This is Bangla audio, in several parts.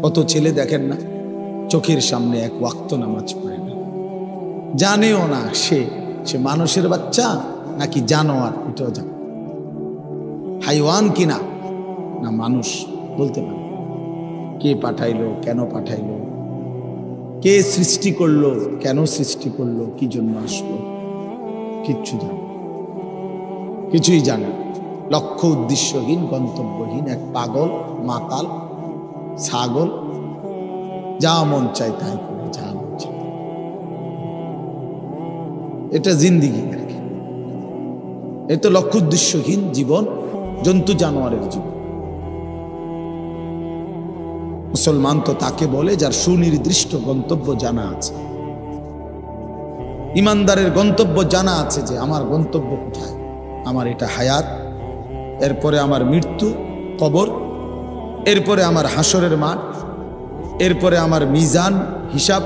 কত ছেলে দেখেন না, চোখের সামনে এক ওয়াক্ত নামাজ পড়ে না, জানেও না সে মানুষের বাচ্চা নাকি জানোয়ার, এটাও জানে, হাইওয়ান কিনা না মানুষ বলতে পারে। কে পাঠাইলো, কেন পাঠাইলো, কে সৃষ্টি করলো, কেন সৃষ্টি করলো, কি জন্য আসলো, কিচ্ছু জানে, কিছুই জানে। লক্ষ্য উদ্দেশ্যহীন, গন্তব্যহীন এক পাগল, মাতাল, ছাগল, যা মন চায় তাই করে, যা মন চায়। এটা জিন্দিগি আর কি। এ তো লক্ষ্য উদ্দেশ্যহীন জীবন, জন্তু জানোয়ারের জীবন। মুসলমান তো তাকে বলে যার সুনির্দিষ্ট গন্তব্য জানা আছে। ইমানদারের গন্তব্য জানা আছে যে আমার গন্তব্য কোথায়, আমার এটা হায়াত, এরপরে আমার মৃত্যু, কবর, এরপরে আমার হাসরের মাঠ, এরপরে আমার মিজান, হিসাব,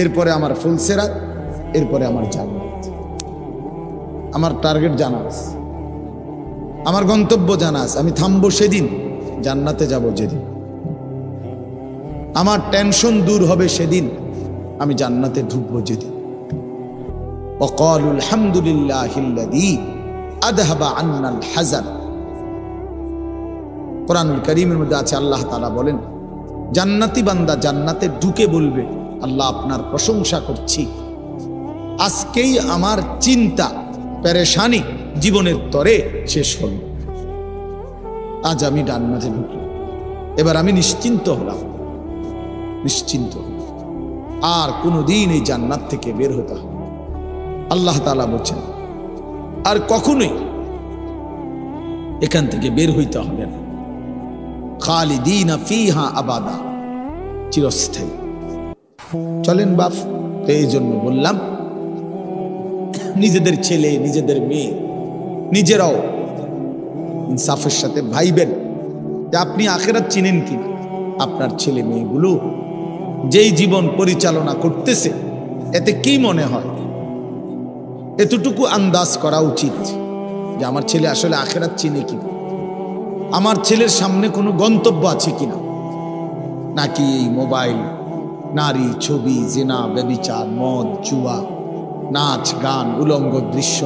এরপরে আমার ফুলসেরাত, এরপরে আমার জান্নাত। আমার টার্গেট জানা আছে, আমার গন্তব্য জানা আছে। আমি থামবো সেদিন, জান্নাতে যাব যেদিন। আমার টেনশন দূর হবে সেদিন, আমি জান্নাতে ঢুকবো যেদিন। ওয়াকালুল হামদুলিল্লাহিল্লাযী আযহাবা আন্নাল হাযান। কোরআনুল কারীমের মধ্যে আছে, আল্লাহ তাআলা বলেন জান্নাতি বান্দা জান্নাতে ঢুকে বলবে, আল্লাহ আপনার প্রশংসা করছি, আজকেই আমার চিন্তা পেরেশানি জীবনের তরে শেষ হল। আজ আমি জান্নাতে ঢুকলাম, এবার আমি নিশ্চিন্ত হলাম, নিশ্চিন্ত আর কোনোদিন এই জান্নাত থেকে বের হতে হবে। আল্লাহ তাআলা বলছেন আর কখনোই এখান থেকে বের হইতে হবে না। খালিদিনা ফিহা আবাদা, চিরস্থায়ী। চলেন বাপ, এই জন্য বললাম নিজেদের ছেলে, নিজেদের মেয়ে, নিজেরাও ইনসাফের সাথে ভাইবেন যে আপনি আখিরাত চিনেন কিনা। আপনার ছেলে মেয়েগুলো যেই জীবন পরিচালনা করতেছে, এতে কি মনে হয়, এতটুকু আন্দাজ করা উচিত যে আমার ছেলে আসলে আখিরাত চিনে কিনা, আমার ছেলের সামনে কোনো গন্তব্য আছে কিনা, নাকি এই মোবাইল, নারী, ছবি, জিনা, ব্যভিচার, মদ, জুয়া, নাচ, গান, উলঙ্গ দৃশ্য,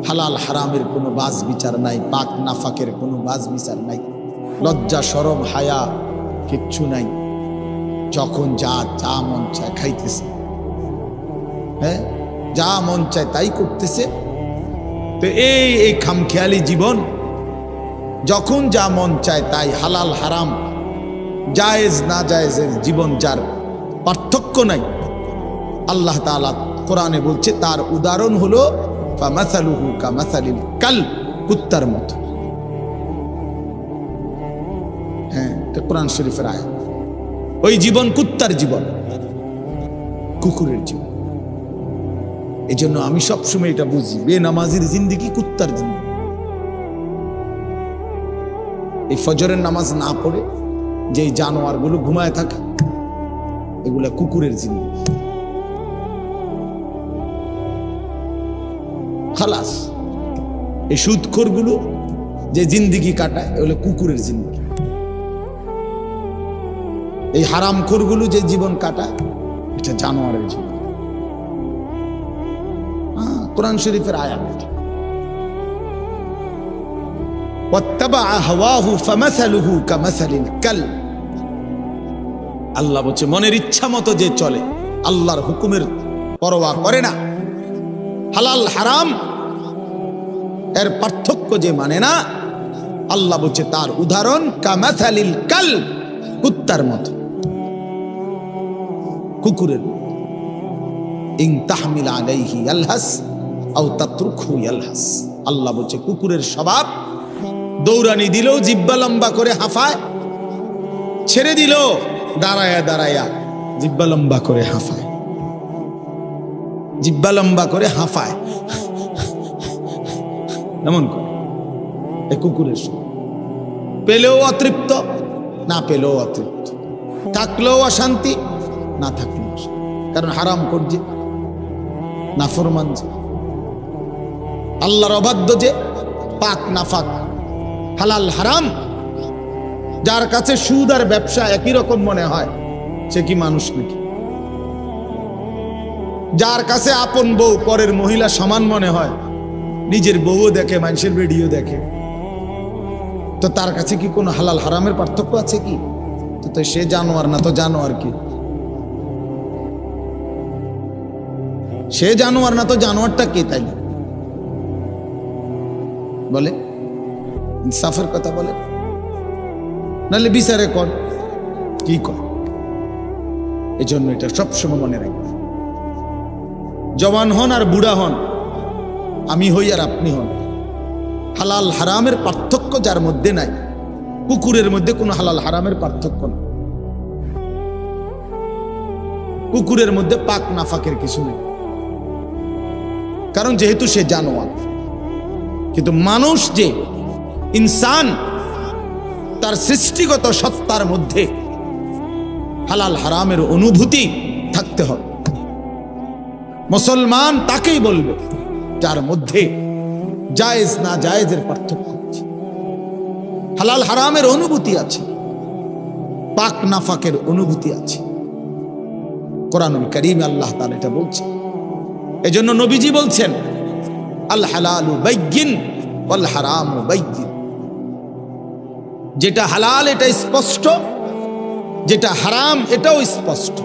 হালাল হারামের কোনো বাজ বিচার নাই, পাক নাফাকের কোনো বাজ বিচার নাই, লজ্জা শরম হায়া কিচ্ছু নাই। যখন যা মন চায় খাইতেছে, হ্যাঁ, যা মন চায় তাই করতেছে। তো এই খামখেয়ালি জীবন, যখন যা মন চায় তাই, হালাল হারাম, জায়েজ না জায়েজের জীবন, যার পার্থক্য নাই, আল্লাহ তাআলা কোরআনে বলছে তার উদাহরণ হলো ফামাসালুহু কামাসালিল কালব, কুত্তার মতো। হ্যাঁ, এটা কোরআন শরীফের আয়াত। ওই জীবন কুত্তার জীবন, কুকুরের জীবন। এই জন্য আমি সবসময় এটা বুঝি, বেনামাজির জিন্দেগি কুত্তার জিন্দেগি। এই ফজরের নামাজ না পড়ে যে জানোয়ার গুলো ঘুমায় থাকে, এগুলা কুকুরের জিন্দেগি। খালাস। এই সুদখোর গুলো যে জিন্দেগি কাটায়, এগুলো কুকুরের জিন্দেগি। এই হারামখোর গুলো যে জীবন কাটায়, এটা জানোয়ারের জীবন। কোরআন শরীফের আয়াত। ওয়াত্তাবাআ হাওয়াহু ফামাসালুহু কামাসালিল কালব। আল্লাহ বলছে মনের ইচ্ছা মতো যে চলে, আল্লাহর হুকুমের পরোয়া করে না, হালাল হারাম এর পার্থক্য যে মানে না, আল্লাহ বলছে তার উদাহরণ কামাসালিল কালব, কুত্তার মতো, কুকুরের। ইন তাহমিল আলাইহি ইয়ালহাস আও তাতরুকহু ইয়ালহাস। আল্লাহ বলছে কুকুরের স্বভাব, দৌড়ানি দিলেও জিহ্বা লম্বা করে হাঁফায়, ছেড়ে দিল দাঁড়ায়া দাঁড়ায়া জিহ্বা লম্বা করে হাঁফায়, জিহ্বা লম্বা করে হাঁফায়, এমন করে। এই কুকুরের স্বভাব। পেলেও অতৃপ্ত, না পেলেও অতৃপ্ত, থাকলেও অশান্তি, না থাকলেও অশান্তি। কারণ হারাম করছে, নাফরমান যে, আল্লাহর অবাধ্য যে, পাক নাফাক, হালাল হারাম যার কাছে সুদ আর ব্যবসা একই রকম মনে হয়, সে কি মানুষ নাকি? যার কাছে আপন বউ পরের মহিলা সমান মনে হয়, নিজের বউও দেখে, মানুষের ভিডিও দেখে, তো তার কাছে কি কোনো হালাল হারামের পার্থক্য আছে কি? তো সে জানোয়ার না তো জানোয়ার কি? সে জানোয়ার না তো জানোয়ারটা কে? তাই বলে ইনসাফের কথা বলে, নাহলে বিচারে কর কি কর। এই জন্য এটা সবসময় মনে রাখবেন, জওয়ান হন আর বুড়া হন, আমি হই আর আপনি হন, হালাল হারামের পার্থক্য যার মধ্যে নাই, কুকুরের মধ্যে কোনো হালাল হারামের পার্থক্য নেই, কুকুরের মধ্যে পাক নাফাকের কিছু নেই, কারণ যেহেতু সে জানোয়ার। কিন্তু মানুষ যে ইনসান, তার সৃষ্টিগত সত্তার মধ্যে হালাল হারামের অনুভূতি থাকতে হবে। মুসলমান তাকেই বলবে যার মধ্যে জায়েজ না জায়েজের পার্থক্য আছে, হালাল হারামের অনুভূতি আছে, পাক নাফাকের অনুভূতি আছে। কোরআনুল কারীমে আল্লাহ তাআলা এটা বলছেন। এজন্য নবীজি বলছেন, আল হালালু বাইয়িন ওয়াল হারামু বাইয়িন। যেটা হালাল এটা স্পষ্ট, যেটা হারাম এটাও স্পষ্ট।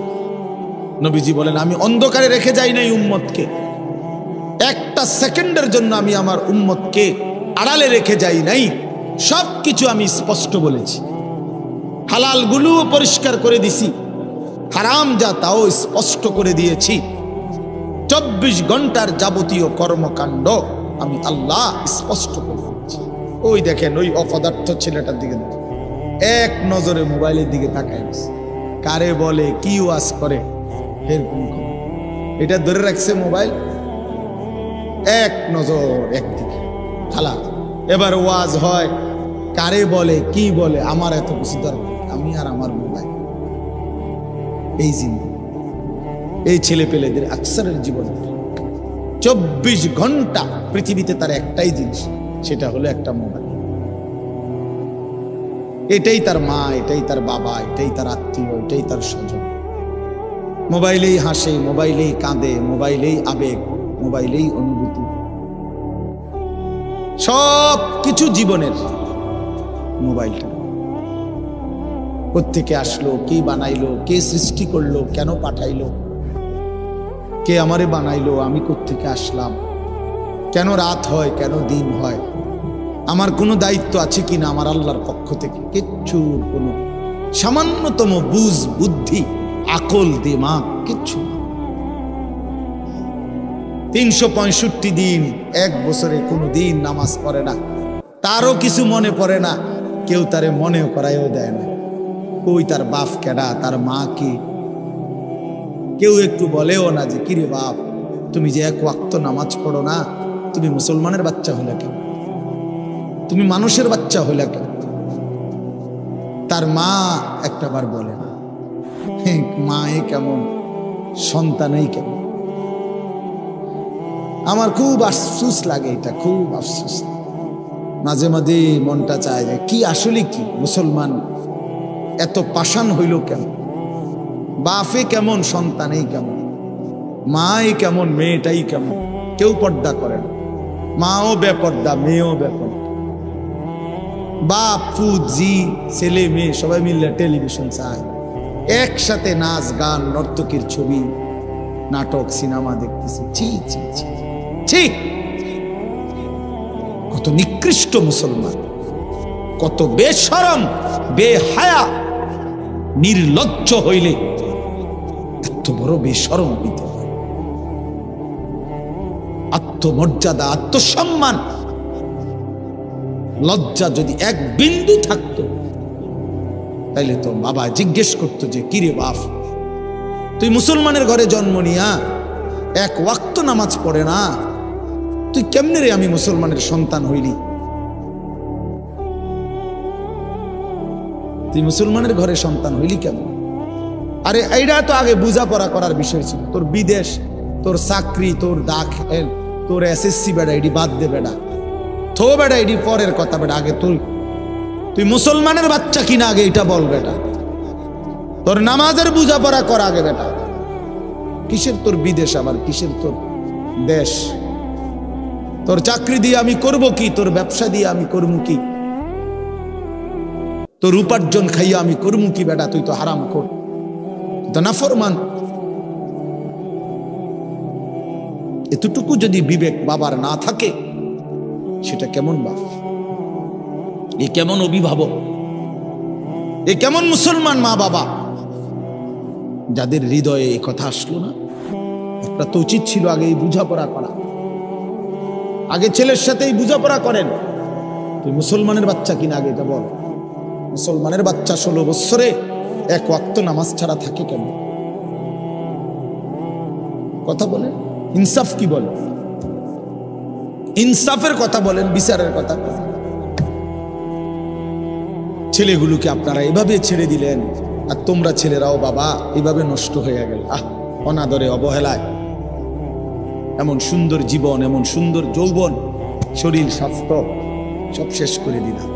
নবীজি বলেন, আমি অন্ধকারে রেখে যাই নাই উম্মতকে, একটা সেকেন্ডের জন্য আমি আমার উম্মতকে আড়ালে রেখে যাই নাই, সবকিছু আমি স্পষ্ট বলেছি। হালাল গুলোও পরিষ্কার করে দিছি, হারাম যা তাও স্পষ্ট করে দিয়েছি। 24 ঘন্টার যাবতীয় কর্মকাণ্ড আমি আল্লাহ স্পষ্ট করে দিয়েছি। ওই দেখেন ওই অপদার্থ ছেলেটার দিকে দেখেন, এক নজরে মোবাইলের দিকে তাকায়, কারে বলে কি ওয়াজ করে এরকম এটা ধরে রাখছে মোবাইল, এক নজর একদিকে খালা। এবার ওয়াজ হয়, কারে বলে কি বলে, আমার এত কিছু দরকার, আমি আর আমার মোবাইল। এই জিনিস এই ছেলে পেলেদের আকসারের জীবন 24 ঘন্টা পৃথিবীতে তার একটাই জিনিস, সেটা হলো একটা মোবাইল। এটাই তার মা, এটাই তার বাবা, এটাই তার আত্মীয়, এটাই তার স্বজন। মোবাইলেই হাসে, মোবাইলেই কাঁদে, মোবাইলেই আবেগ, মোবাইলেই অনুভূতি, সব কিছু জীবনের মোবাইলটা। কোত্থেকে আসলো, কে বানাইলো, কে সৃষ্টি করলো, কেন পাঠাইলো, কে আমারে বানাইলো, আমি কোত্থেকে আসলাম, কেন রাত হয়, কেন দিন হয়, আমার কোনো দায়িত্ব আছে কিনা আমার আল্লাহর পক্ষ থেকে, কিচ্ছুর কোনো সামান্যতম বুঝ বুদ্ধি আকল দিমাগ কিচ্ছু না। 365 দিন, এক বছরে কোনো দিন নামাজ পড়ে না, তারও কিছু মনে পড়ে না, কেউ তারে মনেও করাইও দেয় না। কই তার বাপ কেডা, তার মা কি, কেউ একটু বলেও না যে কিরে বাপ তুমি যে এক ওয়াক্ত নামাজ পড়ো না, তুমি মুসলমানের বাচ্চা হলে কেন, তুমি মানুষের বাচ্চা হলে কেন। তার মা একটাবার বলে না, মায়ে কেমন সন্তানই কেমন। আমার খুব আফসোস লাগে, এটা খুব আফসোস। মাঝে মাঝে মনটা চায় যে কি আসলে কি মুসলমান এত পাষাণ হইল কেন, বাপে কেমন সন্তানেই কেমন, মাই কেমন মেয়েটাই কেমন, কেউ পর্দা করে না, মাও বেপর্দা মেয়েও বেপর্দা, বাপ ফুত জি ছেলে মেয়ে সবাই মিলে টেলিভিশন চায়, একসাথে নাচ গান নর্তকীর ছবি নাটক সিনেমা দেখতেছে। ছি ছি ছি ছি, কত নিকৃষ্ট মুসলমান, কত বেশরম বেহায়া নির্লজ্জ হইলে এত বড় বেশরম হইতে হয়। আত্মমর্যাদা আত্মসম্মান লজ্জা যদি এক বিন্দু থাকতো, তাইলে তো বাবা জিজ্ঞেস করতো যে কিরে বাপ তুই মুসলমানের ঘরে জন্ম নিয়া এক ওয়াক্ত নামাজ পড়ে না, তুই কেমনে রে আমি মুসলমানের সন্তান হইলি, তুই মুসলমানের ঘরে সন্তান হইলি কেমন। আরে এইটা তো আগে বোঝাপড়া করার বিষয় ছিল। তোর বিদেশ, তোর চাকরি, তোর দাখিল, তোর এসএসসি বেড়া এডি বাদ দে বেড়া, থো বেড়া এডি পরের কথা বেড়া, আগে তুই তুই মুসলমানের বাচ্চা কিনা আগে এটা বল বেটা। তোর নামাজের বুঝাপড়া কর আগে বেটা। কিসের তোর বিদেশ, আবার কিসের তোর দেশ? তোর চাকরি দিয়ে আমি করব কি? তোর ব্যবসা দিয়ে আমি করবো কি? তোর উপার্জন খাইয়া আমি করবো কি বেটা? তুই তো হারাম কর, তো নাফরমান। এতটুকু যদি বিবেক বাবার না থাকে, সেটা কেমন বাপ, এ কেমন অভিভাবক, এ কেমন মুসলমান মা বাবা যাদের হৃদয়ে এই কথা আসলো না? একটা তো উচিত ছিল আগে এই বুঝাপড়া করা। আগে ছেলের সাথে এই বুঝাপড়া করেন। তুই মুসলমানের বাচ্চা কিনা আগে এটা বল। মুসলমানের বাচ্চা 16 বছরে এক ওয়াক্ত নামাজ ছাড়া থাকে কেন? কথা বলেন, ইনসাফ কি বলে? ইনসাফের কথা বলেন, বিচারের কথা বলেন। ছেলেগুলোকে আপনারা এভাবে ছেড়ে দিলেন, আর তোমরা ছেলেরাও বাবা এভাবে নষ্ট হয়ে গেল। অনাদরে, অবহেলায় এমন সুন্দর জীবন, এমন সুন্দর যৌবন, শরীর, স্বাস্থ্য সব শেষ করে দিলাম।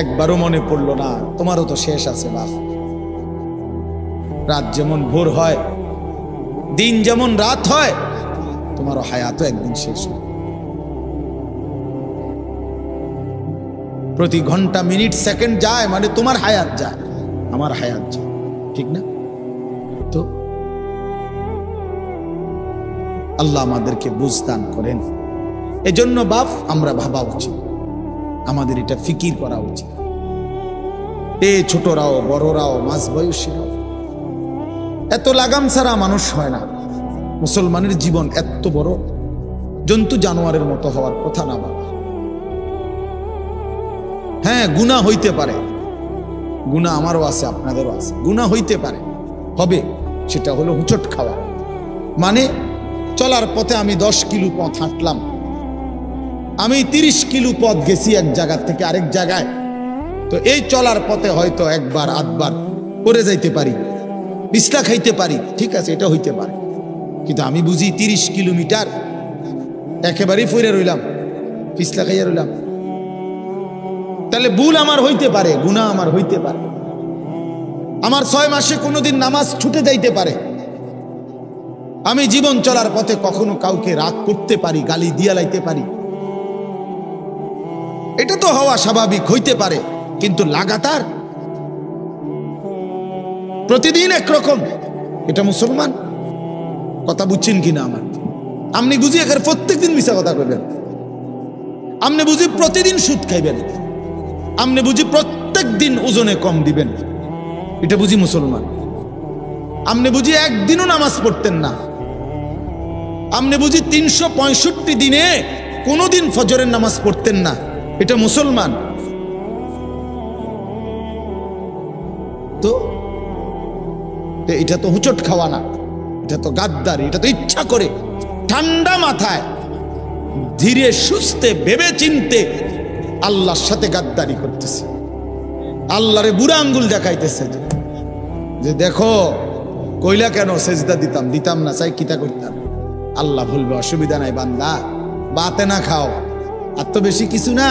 একবারও মনে পড়লো না তোমারও তো শেষ আছে বাপ। রাত যেমন ভোর হয়, দিন যেমন রাত হয়, তোমারও হায়াতও একদিন শেষ হয়। প্রতি ঘন্টা, মিনিট, সেকেন্ড যায় মানে তোমার হায়াত যায়, আমার হায়াত যায়, ঠিক না? তো আল্লাহ আমাদেরকে বুঝদান করেন। এজন্য বাপ আমরা ভাবা উচিত, আমাদের এটা ফিকির করা উচিত। এ ছোটরাও, বড়রাও, মাঝ বয়সীরাও, এত লাগাম ছাড়া মানুষ হয় না। মুসলমানের জীবন এত বড়, জন্তু জানোয়ারের মতো হওয়ার কথা না বাবা। হ্যাঁ, গুনাহ হইতে পারে, গুনাহ আমারও আছে, আপনাদেরও আছে, গুনাহ হইতে পারে, হবে। সেটা হলো হুচট খাওয়া। মানে চলার পথে আমি 10 কিলো পথ হাঁটলাম, আমি 30 কিলো পথ গেছি এক জায়গা থেকে আরেক জায়গায়। তো এই চলার পথে হয়তো একবার আধবার পড়ে যাইতে পারি, পিছলা খাইতে পারি, ঠিক আছে, এটা হইতে পারে। কিন্তু আমি বুঝি 30 কিলোমিটার একেবারেই পড়ে রইলাম, পিছলা খাইয়া রইলাম। তাহলে ভুল আমার হইতে পারে, গুনাহ আমার হইতে পারে। আমার 6 মাসে কোনোদিন নামাজ ছুটে যাইতে পারে। আমি জীবন চলার পথে কখনো কাউকে রাগ করতে পারি, গালি দিয়া লাইতে পারি। এটা তো হওয়া স্বাভাবিক, হইতে পারে। কিন্তু লাগাতার প্রতিদিন একরকম, এটা মুসলমান? কথা বুঝছেন কিনা আমার? আপনি বুঝি এখানে প্রত্যেকদিন মিশা কথা কইবেন, আপনি বুঝি প্রতিদিন সুদ খাইবেন, আপনি বুঝি প্রত্যেক দিন ওজনে কম দিবেন, এটা বুঝি মুসলমান? আপনি বুঝি একদিনও নামাজ পড়তেন না, আপনি বুঝি 365 দিনে কোনোদিন ফজরের নামাজ পড়তেন না, এটা মুসলমান? তো এটা তো হুচট খাওয়া না, এটা তো গাদ্দারি, এটা তো ইচ্ছা করে ঠান্ডা মাথায় ধীরে সুস্থে ভেবে চিনতে আল্লাহর সাথে গাদ্দারি করতেছে, আল্লাহরে বুড়া আঙ্গুল দেখাইতেছে যে দেখো কইলা কেন সেজদা দিতাম না, চাই কিতা করতাম। আল্লাহ বলবে অসুবিধা নাই বান্দা, বাতে না খাও, আর তো বেশি কিছু না,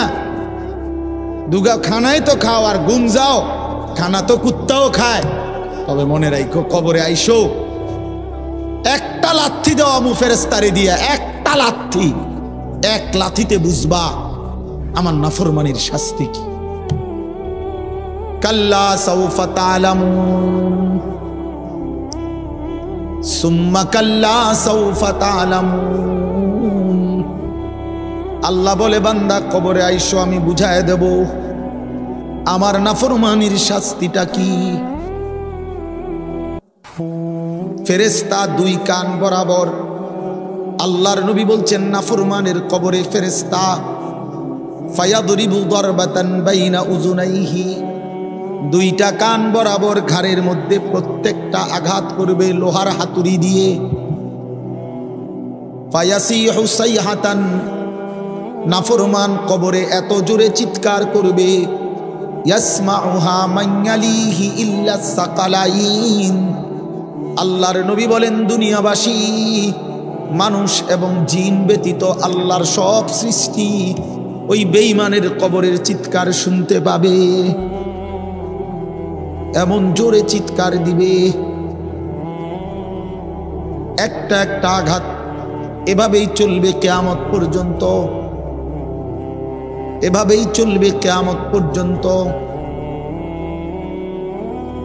দুগা খানাই তো খাও আর ঘুম যাও, খানা তো কুত্তাও খায়। তবে মনে রাখো কবরে আইসো, একটা লাথি দেওয়া মু ফেরেশতারে দিয়া, একটা লাথি, এক লাথিতে বুঝবা আমার নাফরমানির শাস্তি কি। কাল্লা সাউফা তা'লামুন সুম্মা কাল্লা সাউফা তা'লামুন। আল্লাহ বলে বান্দা কবরে আইসো, আমি বুঝায় দেব আমার নাফরমানির শাস্তিটা কি। ফেরেশতা 2 কান বরাবর, আল্লাহর নবী বলছেন নাফরমানের কবরে ফেরেশতা ফায়াদরিবু দারবাতান বাইনা উযুনাইহি, 2টা কান বরাবর ঘাড়ের মধ্যে প্রত্যেকটা আঘাত করবে লোহার হাতুড়ি দিয়ে। ফায়াসিহু সাইহাতান, নাফরমান কবরে এত জোরে চিৎকার করবে, ইয়াসমাউহা মান ইয়ালিহি ইল্লা সাকালাইন। আল্লাহর নবী বলেন দুনিয়াবাসী, মানুষ এবং জিন ব্যতীত আল্লাহর সব সৃষ্টি ওই বেঈমানের কবরের চিৎকার শুনতে পাবে, এমন জোরে চিৎকার দিবে, একটা একটা আঘাত। এভাবেই চলবে কিয়ামত পর্যন্ত, এভাবেই চলবে কিয়ামত পর্যন্ত।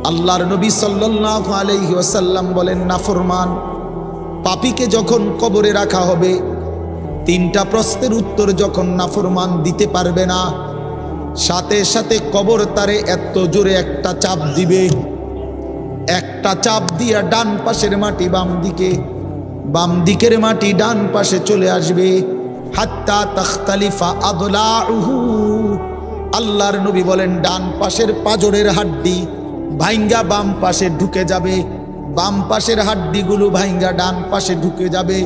আল্লাহর নবী সাল্লাল্লাহু আলাইহি ওয়াসাল্লাম বলেন, নাফরমান পাপীকে যখন কবরে রাখা হবে, তিনটা প্রশ্নের উত্তর যখন নাফরমান দিতে পারবে না, সাথে সাথে কবর তারে এত জোরে একটা চাপ দিবে, একটা চাপ দিয়া ডান পাশের মাটি বাম দিকে, বাম দিকের মাটি ডান পাশে চলে আসবে, হাত্তা তাখতালিফা আদলাউহু। আল্লাহর নবী বলেন, ডান পাশের পাজরের হাড্ডি ভাইঙ্গা বাম পাশে ঢুকে যাবে, বাম পাশের হাড্ডিগুলো ভাইঙ্গা ডান পাশে ঢুকে যাবে।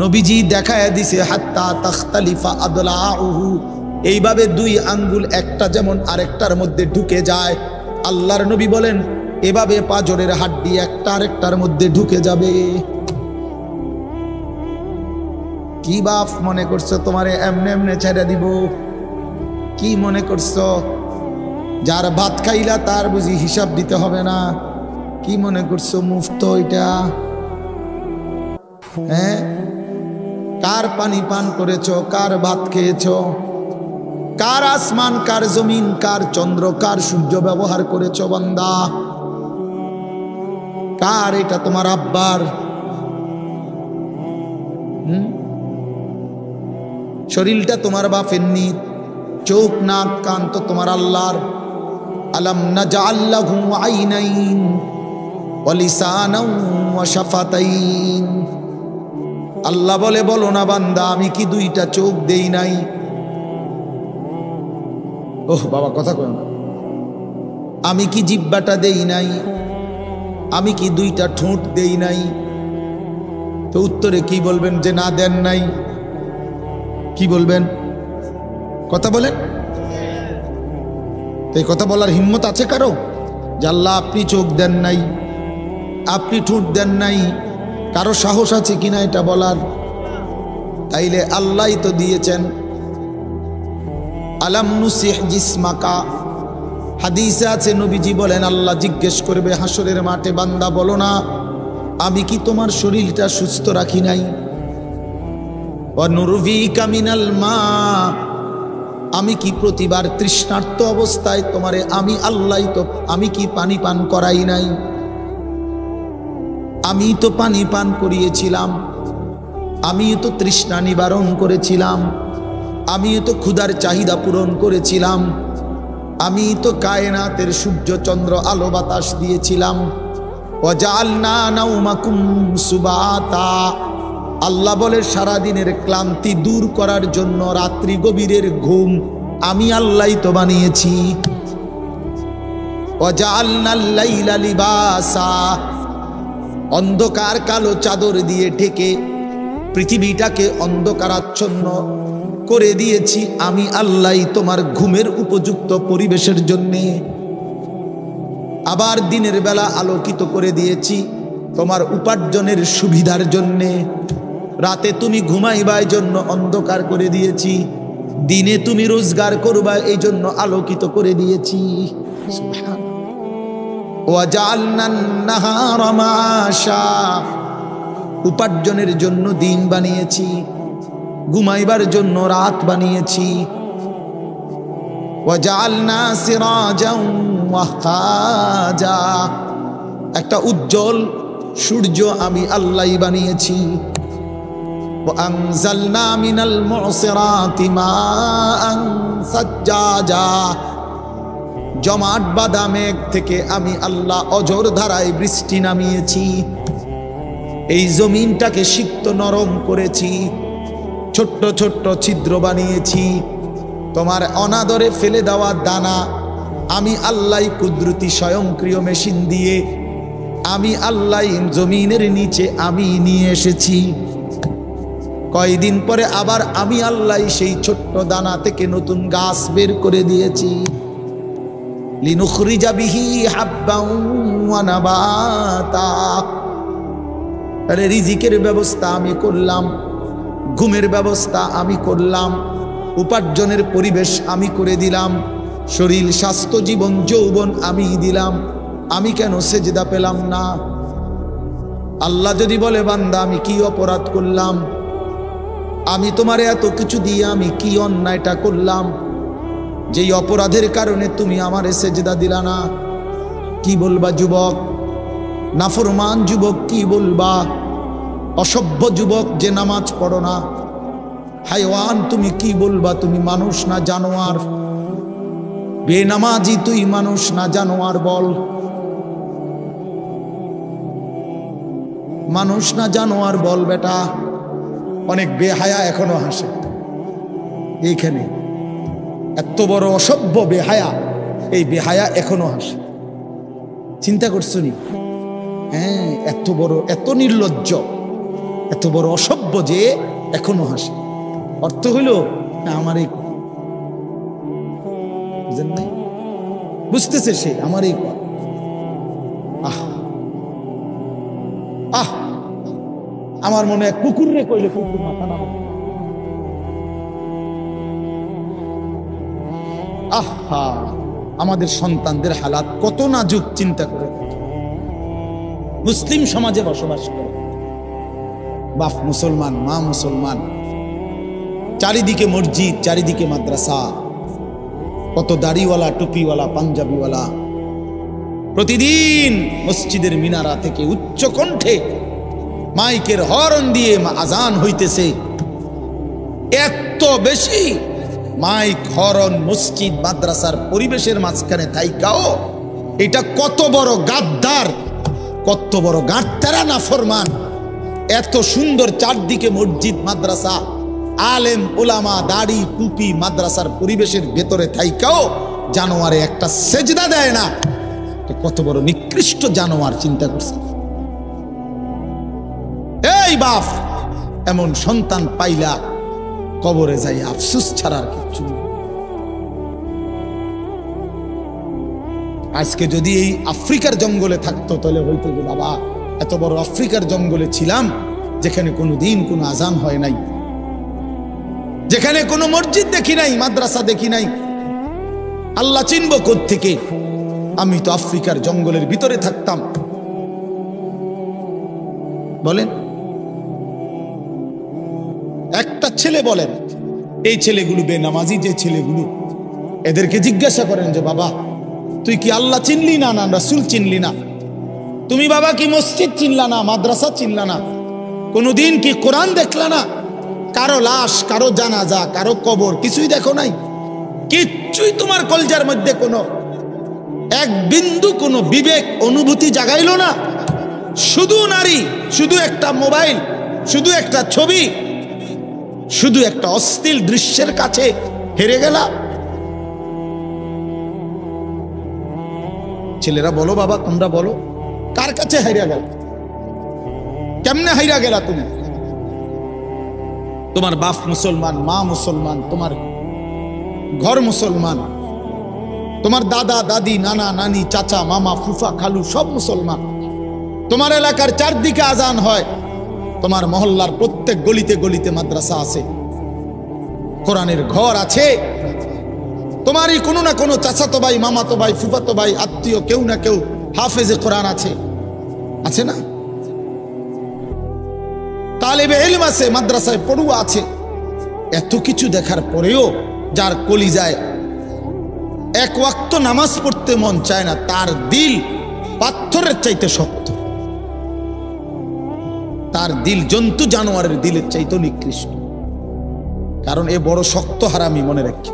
নবীজি দেখায় দিছে হাত্তা তাখতালিফা আদলাউহু, এইভাবে দুই আঙ্গুল একটা যেমন আরেকটার মধ্যে ঢুকে যায়, আল্লাহর নবী বলেন এভাবে পাজরের হাড্ডি একটা আরেকটার মধ্যে ঢুকে যাবে। কি বাপ মনে করছো তোমারে এমনে এমনে ছেড়ে দিব? কি মনে করছো যার ভাত খাইলা তার বুঝি হিসাব দিতে হবে না? কি মনে করছো মুফত এটা? হ্যাঁ, কার পানি পান করেছো, কার ভাত খেয়েছো, কার আসমান, কার জমিন, কার চন্দ্র, কার সূর্য ব্যবহার করেছো বান্দা? কার এটা? তোমার আব্বার? শরীরটা তোমার বাপের নি, চোখ নাক কান তো তোমার আল্লাহর। আলাম নাজআল লাহু আইনাইন ওয়া লিসানাও ওয়া শাফাতাইন। আল্লাহ বলে, বলো না বান্দা আমি কি দুইটা চোখ দেই নাই? ওহ বাবা কথা কয় না। আমি কি জিহ্বাটা দেই নাই? আমি কি দুইটা ঠোঁট দেই নাই? তো উত্তরে কি বলবেন যে না দেন নাই? কি বলবেন? কথা বলেন। এই কথা বলার হিম্মত আছে কারো যে আল্লাহ আপনি চোখ দেন নাই, আপনি ঠোঁট দেন নাই? কারো সাহস আছে কিনা এটা বলার? তাইলে আল্লাহই তো দিয়েছেন। আলাম নুসিহ জিসমাকা, হাদিসে আছে নবীজি বলেন আল্লাহ জিজ্ঞেস করবে হাসরের মাঠে, বান্দা বলো না আমি কি তোমার শরীরটা সুস্থ রাখি নাই? ওয়া নুরভিকা মিনাল মা, আমি কি প্রতিবার তৃষ্ণার্ত অবস্থায় তোমারে আমি আল্লাহ তো আমি কি পানি পান করাই নাই? আমি তো পানি পান করিয়েছিলাম, আমি তো তৃষ্ণা নিবারণ করেছিলাম, আমি তো ক্ষুধার চাহিদা পূরণ করেছিলাম, আমি তো কায়নাতের সূর্য চন্দ্র আলো বাতাস দিয়েছিলাম। ওয়াজআলনা নাওমাকুম সুবাতা, আল্লাহ বলে সারাদিনের ক্লান্তি দূর করার জন্য রাত্রি গভীরের ঘুম আমি আল্লাহই তো বানিয়েছি। ওয়াজআলনাল লাইলা লিবাসা, অন্ধকার কালো চাদর দিয়ে ঢেকে পৃথিবীটাকে অন্ধকারাচ্ছন্ন করে দিয়েছি আমি আল্লাহই তোমার ঘুমের উপযুক্ত পরিবেশের জন্যে। আবার দিনের বেলা আলোকিত করে দিয়েছি তোমার উপার্জনের সুবিধার জন্যে। রাতে তুমি ঘুমাইবার জন্য অন্ধকার করে দিয়েছি, দিনে তুমি রোজগার করবা এই জন্য আলোকিত করে দিয়েছি। ওয়াজআলনান নাহারা মাআশা, উপার্জনের জন্য দিন বানিয়েছি, ঘুমাইবার জন্য রাত বানিয়েছি। ওয়াজআলনা সিরাজাও ওয়াহাজা, একটা উজ্জ্বল সূর্য আমি আল্লাহই বানিয়েছি। ওয়ানজালনা মিনাল মুসিরাতি মাআন সাজ্জাজা, জমাট বাঁধা মেঘ থেকে আমি আল্লাহ অঝোর ধারায় বৃষ্টি নামিয়েছি। এই জমিনটাকে সিক্ত নরম করেছি, ছোট্ট ছোট্ট ছিদ্র বানিয়েছি। তোমার অনাদরে ফেলে দেওয়া দানা আমি আল্লাহ কুদরতি স্বয়ংক্রিয় মেশিন দিয়ে আমি আল্লাহ জমিনের নিচে আমি নিয়ে এসেছি। কয়দিন পরে আবার আমি আল্লাহ সেই ছোট্ট দানা থেকে নতুন গাছ বের করে দিয়েছি। লিনুখরিজা বিহি হাব্বান ওয়া নাবাতা, রিজিকের ব্যবস্থা আমি করলাম, ঘুমের ব্যবস্থা আমি করলাম, উপার্জনের পরিবেশ আমি করে দিলাম, শরীর স্বাস্থ্য জীবন যৌবন আমি দিলাম, আমি কেন সেজদা পেলাম না? আল্লাহ যদি বলে বান্দা আমি কি অপরাধ করলাম, আমি তোমার এত কিছু দিয়ে আমি কি অন্যায়টা করলাম যেই অপরাধের কারণে তুমি আমারে সেজদা দিলা না? কি বলবা যুবক? নাফরমান যুবক কি বলবা? অসভ্য যুবক যে নামাজ পড়ো না, হায়ওয়ান তুমি কি বলবা? তুমি মানুষ না জানোয়ার? বেনামাজি তুই মানুষ না জানোয়ার? বল, মানুষ না জানোয়ার বল বেটা। অনেক বেহায়া এখনো হাসে এইখানে, এত বড় অসভ্য বেহায়া, এই বেহায়া এখনো হাসে। চিন্তা করছো নি? হ্যাঁ, এত বড়, এত নির্লজ্জ, এত বড় অসভ্য যে এখনো হাসে। অর্থ হইল আমার এই, বুঝেন নাই? বুঝতেছে সে আমার এই। আহ আহ আমার মনে এক কুকুর রে কইলে কুকুর মাথা নামা। আহা, আমাদের সন্তানদের হালাত কত নাজুক, চিন্তা করে। মুসলিম সমাজে বসবাস করে, বাপ মুসলমান, মা মুসলমান, চারিদিকে মসজিদ, চারিদিকে মাদ্রাসা, কত দাড়িওয়ালা, টুপিওয়ালা, পাঞ্জাবিওয়ালা প্রতিদিন মসজিদের মিনারা থেকে উচ্চ কণ্ঠে মাইকের হর্ন দিয়ে আজান হইতেছে। এত বেশি মাইক, হর্ন, মসজিদ, মাদ্রাসার পরিবেশের মাঝখানে থাইকাও এটা কত বড় গাদ্দার, কত বড় গাঁটতারা নাফরমান। এত সুন্দর চারদিকে মসজিদ, মাদ্রাসা, আলেম ওলামা, দাড়ি টুপি, মাদ্রাসার পরিবেশের ভেতরে থাইকাও জানোয়ারে একটা সেজদা দেয় না। কত বড় নিকৃষ্ট জানোয়ার, চিন্তা করছে। এই বাপ, এমন সন্তান পাইলা কবরে যাই আফসোস ছাড়ার কিছু। আজকে যদি এই আফ্রিকার জঙ্গলে থাকতো তাহলে হইতো যে বাবা এত বড় আফ্রিকার জঙ্গলে ছিলাম যেখানে কোনোদিন কোনো আজান হয় নাই, যেখানে কোনো মসজিদ দেখি নাই, মাদ্রাসা দেখি নাই, আল্লাহ চিনব কোত্থেকে? আমি তো আফ্রিকার জঙ্গলের ভিতরে থাকতাম। বলেন, একটা ছেলে বলেন, এই ছেলেগুলো বেনামাজি যে ছেলেগুলো, এদেরকে জিজ্ঞাসা করেন যে বাবা তুই কি আল্লাহ চিনলি না, না রাসূল চিনলি না? তুমি বাবা কি মসজিদ চিনলা না, মাদ্রাসা চিনলা না? কোনোদিন কি কোরআন দেখলা না? কারো লাশ, কারো জানাজা, কারো কবর কিছুই দেখো নাই? কিচ্ছুই তোমার কলজার মধ্যে কোনো এক বিন্দু কোনো বিবেক অনুভূতি জাগাইলো না? শুধু নারী, শুধু একটা মোবাইল, শুধু একটা ছবি, শুধু একটা অশ্লীল দৃশ্যের কাছে হেরে গেলা। ছেলেরা বলো বাবা, তোমরা বলো, কার কাছে হাইরা গেল? কেমনে হাইরা গেলা তুমি? তোমার বাপ মুসলমান, মা মুসলমান, তোমার ঘর মুসলমান, তোমার দাদা দাদি, নানা নানি, চাচা মামা, ফুফা খালু সব মুসলমান। তোমার এলাকার চারদিকে আজান হয়, তোমার মহল্লার প্রত্যেক গলিতে গলিতে মাদ্রাসা আছে, কোরআনের ঘর আছে। তোমারই কোনো না কোনো চাচাতো ভাই, মামাতো ভাই, ফুফাতো ভাই, আত্মীয় কেউ না কেউ হাফেজে কোরআন আছে, আছে না? তালেবে ইলম আছে, মাদ্রাসায় পড়ুয়া আছে। এত কিছু দেখার পরেও যার কলিজায় এক ওয়াক্ত নামাজ পড়তে মন চায় না, তার দিল পাথরের চাইতে শক্ত, তার দিল জন্তু জানোয়ারের দিলের চাইতে নিকৃষ্ট। কারণ এ বড় শক্ত হারামি, মনে রাখি।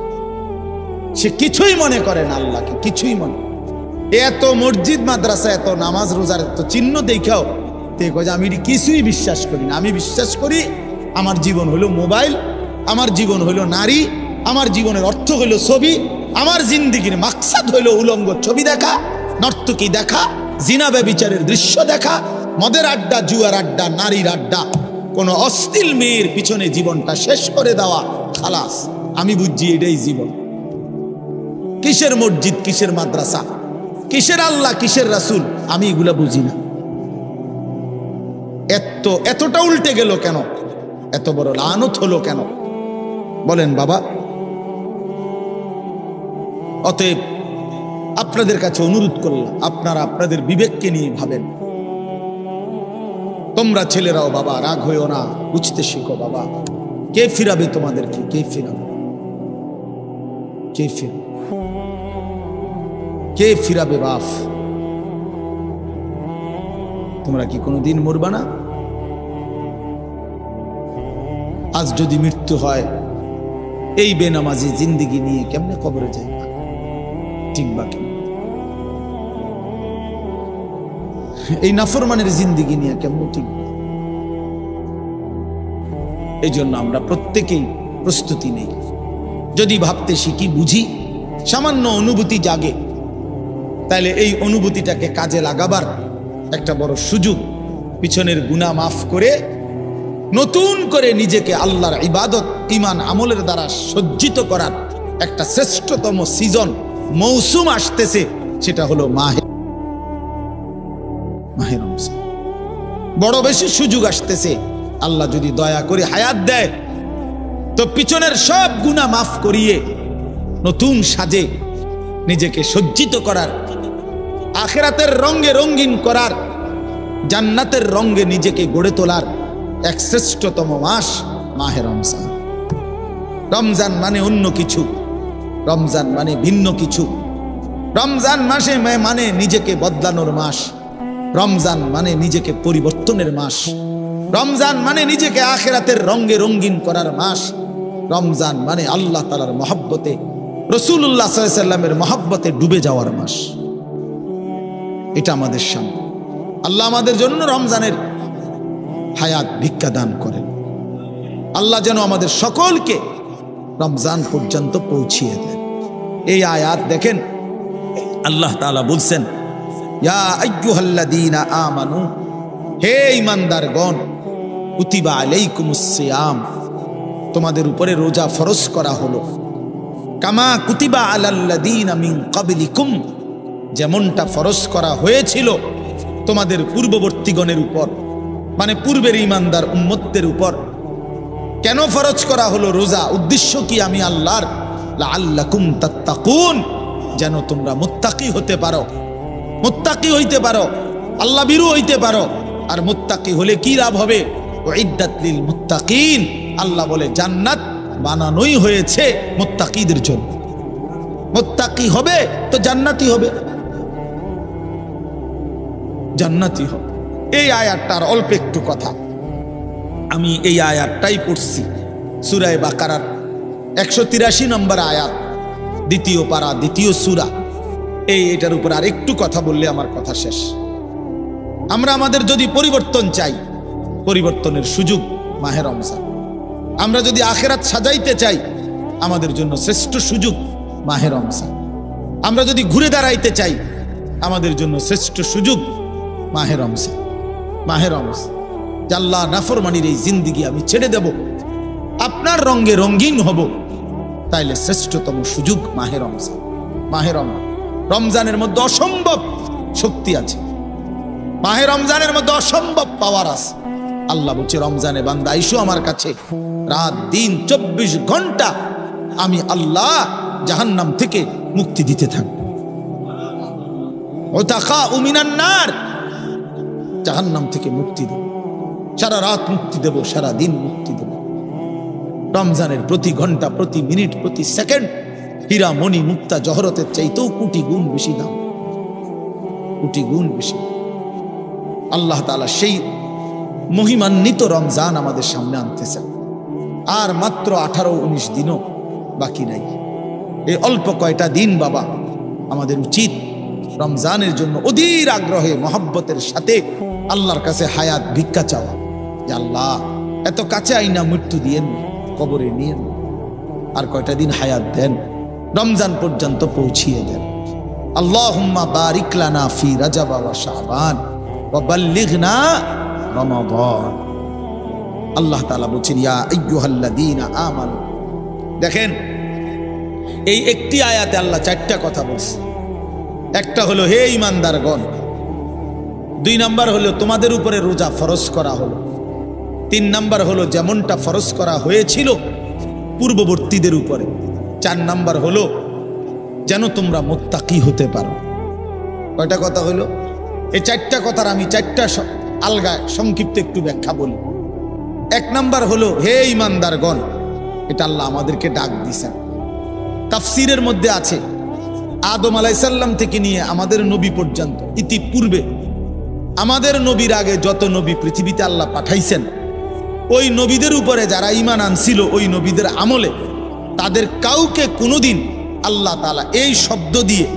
সে কিছুই মনে করে না আল্লাহকে, কিছুই মনে। এত মসজিদ মাদ্রাসা, এত নামাজ রোজার এত চিহ্ন দেখাও আমি কিছুই বিশ্বাস করি না। আমি বিশ্বাস করি আমার জীবন হলো মোবাইল, আমার জীবন হলো নারী, আমার জীবনের অর্থ হলো ছবি, আমার জিন্দিগির মাকসাদ হলো উলঙ্গ ছবি দেখা, নর্তকী দেখা, জিনা ব্যভিচারের দৃশ্য দেখা, মদের আড্ডা, জুয়ার আড্ডা, নারীর আড্ডা, কোন অশ্লীল মেয়ের পিছনে জীবনটা শেষ করে দেওয়া, খালাস। আমি বুঝছি এটাই জীবন। কিসের মসজিদ, কিসের মাদ্রাসা, কিসের আল্লাহ, কিসের রাসূল, আমি এগুলা বুঝি না। এতটা উল্টে গেল কেন? এত বড় লানত হলো কেন? বলেন বাবা, অতএব আপনাদের কাছে অনুরোধ করলাম, আপনারা আপনাদের বিবেককে নিয়ে ভাবেন। তোমরা ছেলেরাও বাবা রাগ হইও না, বুঝতে শিখো বাবা। কে ফিরাবে তোমাদেরকে? কে ফিরাবে? কে ফিরাবে? কে ফিরাবে বাপ? তোমরা কি কোনোদিন মরবা না? আজ যদি মৃত্যু হয়, এই বেনামাজি জিন্দিগি নিয়ে কেমনে কবরে যায়? ঠিক বা কেন? এই নাফরমানের জিন্দিগি নিয়ে কেমনে ঠিক? এই জন্য আমরা প্রত্যেকেই প্রস্তুতি নেই। যদি ভাবতে শিখি, বুঝি, সামান্য অনুভূতি জাগে, তাহলে এই অনুভূতিটাকে কাজে লাগাবার একটা বড় সুযোগ। পিছনের গুনাহ মাফ করে নতুন করে নিজেকে আল্লাহর ইবাদত, ঈমান, আমলের দ্বারা সজ্জিত করার একটা শ্রেষ্ঠতম সিজন, মৌসুম আসতেছে। সেটা হলো মাহে রমজান। বড় বেশি সুযোগ আসতেছে। আল্লাহ যদি দয়া করে হায়াত দেয়, তো পিছনের সব গুনাহ মাফ করিয়ে নতুন সাজে নিজেকে সজ্জিত করার, আখিরাতের রঙে রঙিন করার, জান্নাতের রঙে নিজেকে গড়ে তোলার এক শ্রেষ্ঠতম মাস মাহে রমজান। রমজান মানে অন্য কিছু, রমজান মানে ভিন্ন কিছু। রমজান মাসে মানে নিজেকে বদলানোর মাস। রমজান মানে নিজেকে পরিবর্তনের মাস। রমজান মানে নিজেকে আখিরাতের রঙে রঙিন করার মাস। রমজান মানে আল্লাহ তাআলার মহব্বতে, রাসূলুল্লাহ সাল্লাল্লাহু আলাইহি ওয়াসাল্লামের মহব্বতে ডুবে যাওয়ার মাস। এটা আমাদের সামনে। আল্লাহ আমাদের জন্য রমজানের হায়াত ভিক্ষা দান করেন। আল্লাহ যেন আমাদের সকলকে রমজান পর্যন্ত পৌঁছিয়ে দেন। এই আয়াত দেখেন, আল্লাহ তাআলা বলছেন, ইয়া আইয়ুহাল্লাযীনা আমানু, হে ঈমানদারগণ, কুতিবা আলাইকুমুস সিয়াম, তোমাদের উপরে রোজা ফরজ করা হলো, কামা কুতিবা আলাল্লাযীনা মিন ক্বাবলিকুম, যেমনটা ফরজ করা হয়েছিল তোমাদের পূর্ববর্তীগণের উপর, মানে পূর্বের ঈমানদার উম্মতদের উপর। কেন ফরজ করা হলো রোজা? উদ্দেশ্য কি? আমি আল্লাহর, লাআল্লাকুম তাত্তাকুন, যেন তোমরা মুত্তাকি হতে পারো, মুত্তাকি হইতে পারো, আল্লাহ ভীরু হইতে পারো। আর মুত্তাকি হলে কি লাভ হবে? উইদ্দাত লিল মুত্তাকিন, আল্লাহ বলে জান্নাত বানানোই হয়েছে মুত্তাকিদের জন্য। মুত্তাকি হবে তো জান্নাতি হবে, জান্নাতি হবে। এই আয়াতটার অল্প একটু কথা, আমি এই আয়াতটাই পড়ছি সূরা বাকারার 183 নম্বর আয়াত, দ্বিতীয় পারা, দ্বিতীয় সূরা। এটার উপর আর একটু কথা বললে আমার কথা শেষ। আমরা আমাদের যদি পরিবর্তন চাই, পরিবর্তনের সুযোগ মাহে রমজান। আমরা যদি আখিরাত সাজাইতে চাই, আমাদের জন্য শ্রেষ্ঠ সুযোগ মাহে রমজান। আমরা যদি ঘুরে দাঁড়াইতে চাই, আমাদের জন্য শ্রেষ্ঠ সুযোগ মাহে রমজান। মাহে রমজান, আল্লাহ নাফরমানির এই জিন্দিগি আমি ছেড়ে দেব, আপনার রঙে রঙিন হব, তাইলে শ্রেষ্ঠতম সুযোগ মাহে রমজান। মাহে রমজানের মধ্যে অসম্ভব শক্তি আছে, মাহে রমজানের মধ্যে অসম্ভব পাওয়ার আছে। আল্লাহ বলছে, রমজানে বান্দা আইসো আমার কাছে, রাত দিন 24 ঘন্টা আমি আল্লাহ জাহান্নাম থেকে মুক্তি দিতে থাকবো। ওয়াতাখাউ মিনান নার, জাহান্নাম থেকে মুক্তি দেব, সারা রাত মুক্তি দেব, সারা দিন মুক্তি দেব। রমজানের প্রতি ঘন্টা, প্রতি মিনিট, প্রতি সেকেন্ড হীরা মণি মুক্তা জহরতের চাইতেও কোটি গুণ বেশি দাম, কোটি গুণ বেশি। আল্লাহ তাআলা সেই মহিমান্বিত রমজান আমাদের সামনে আনতেছেন। আর মাত্র 18-19 দিনও বাকি নাই। এই অল্প কয়টা দিন বাবা, আমাদের উচিত রমজানের জন্য অধীর আগ্রহে মহব্বতের সাথে আল্লাহর কাছে হায়াত ভিক্ষা চাওয়া, যে আল্লাহ এত কাছে আইনা মৃত্যু দিয়েন, কবরে নিয়েন, আর কয়টা দিন হায়াত দেন, রমজান পর্যন্ত পৌঁছিয়ে দেন। আল্লাহুম্মা বারিক লানা ফি রাজাব ওয়া শাবান ওয়া বাল্লিগনা রমাদান। আল্লাহ তাআলা বলেন, ইয়া আইয়ুহাল্লাযীনা আমানু। দেখেন, এই একটি আয়াতে আল্লাহ 4টা কথা বলছে। একটা হলো, হে ঈমানদারগণ। 2 নাম্বার হলো, তোমাদের উপরে রোজা ফরজ করা হলো। 3 নাম্বার হলো, যেমনটা ফরজ করা হয়েছিল পূর্ববর্তীদের উপরে। 4 নাম্বার হলো, যেন তোমরা মুত্তাকি হতে পারো। কয়টা কথা হলো? এই চারটা কথার আমি চারটা আলগা সংক্ষিপ্ত একটু ব্যাখ্যা বলি। এক নাম্বার হলো, হে ঈমানদারগণ, এটা আল্লাহ আমাদেরকে ডাক দিয়েছেন। তাফসীরের মধ্যে আছে আদম আলাইহিস সালাম থেকে নিয়ে আমাদের নবী পর্যন্ত, ইতিপূর্বে আমাদের নবীর আগে যত নবী পৃথিবীতে আল্লাহ পাঠাইছেন, ওই নবীদের উপরে যারা ঈমান আনছিল, ওই নবীদের আমলে তাদের কাউকে কোনোদিন আল্লাহ তাআলা এই শব্দ দিয়ে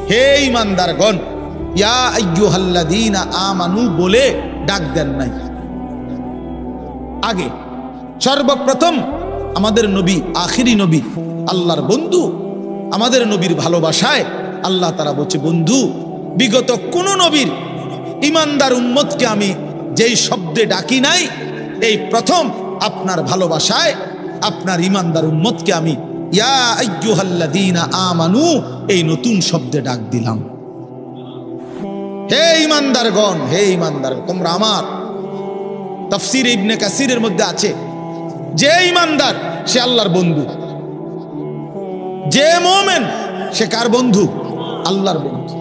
হে ঈমানদারগণ, ইয়া আইয়ুহাল্লাযীনা আমানু বলে ডাক দেন নাই। আগে সর্বপ্রথম আমাদের নবী, আখিরি নবী, আল্লাহর বন্ধু, আমাদের নবীর ভালোবাসায় আল্লাহ তাআলা বলছে, বন্ধু, বিগত কোন নবীর ঈমানদার উম্মতকে আমি যেই শব্দে ডাকি নাই, এই প্রথম আপনার ভালোবাসায় আপনার ঈমানদার উম্মতকে আমি ইয়া আইয়ুহাল্লাযীনা আমানু এই নতুন শব্দে ডাক দিলাম। হে ঈমানদারগণ, হে ঈমানদার, তোমরা আমার। তাফসীর ইবনে কাসিরের মধ্যে আছে, যে ঈমানদার সে আল্লাহর বন্ধু, যে মুমিন সে কার বন্ধু? আল্লাহর বন্ধু।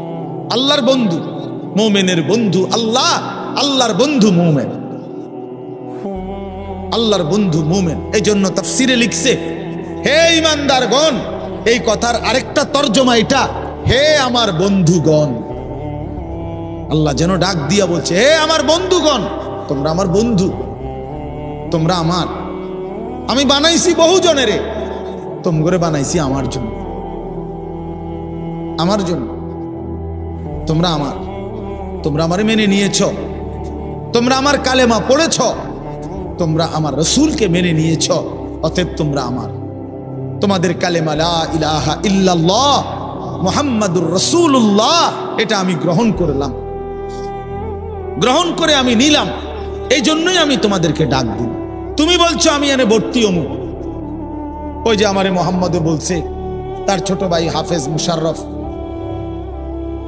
আল্লাহর বন্ধু, মুমিনের বন্ধু আল্লাহ, আল্লাহর বন্ধু মুমিন, আল্লাহর বন্ধু মুমিন। এই জন্য তাফসীরে লিখছে, হে ঈমানদারগণ, এই কথার আরেকটা তরজমা এটা, হে আমার বন্ধুগণ। আল্লাহ যেন ডাক দিয়া বলছে, হে আমার বন্ধুগণ, তোমরা আমার বন্ধু, তোমরা আমার। আমি বানাইছি বহু জনেরে, তোমরা বানাইছি আমার জন্য, আমার জন্য। তোমরা আমার, তোমরা আমারে মেনে নিয়েছ, তোমরা আমার কালেমা পড়েছ, তোমরা আমার রাসূলকে মেনে নিয়েছ, অতএব তোমরা আমার। তোমাদের কালেমা লা ইলাহা ইল্লাল্লাহ মুহাম্মাদুর রাসূলুল্লাহ, এটা আমি গ্রহণ করলাম, গ্রহণ করে আমি নিলাম। এই জন্যই আমি তোমাদেরকে ডাক দিই। তুমি বলছো আমি এনে ভর্তি অমুক। ওই যে আমারে মোহাম্মদে বলছে, তার ছোট ভাই হাফেজ মুশাররফ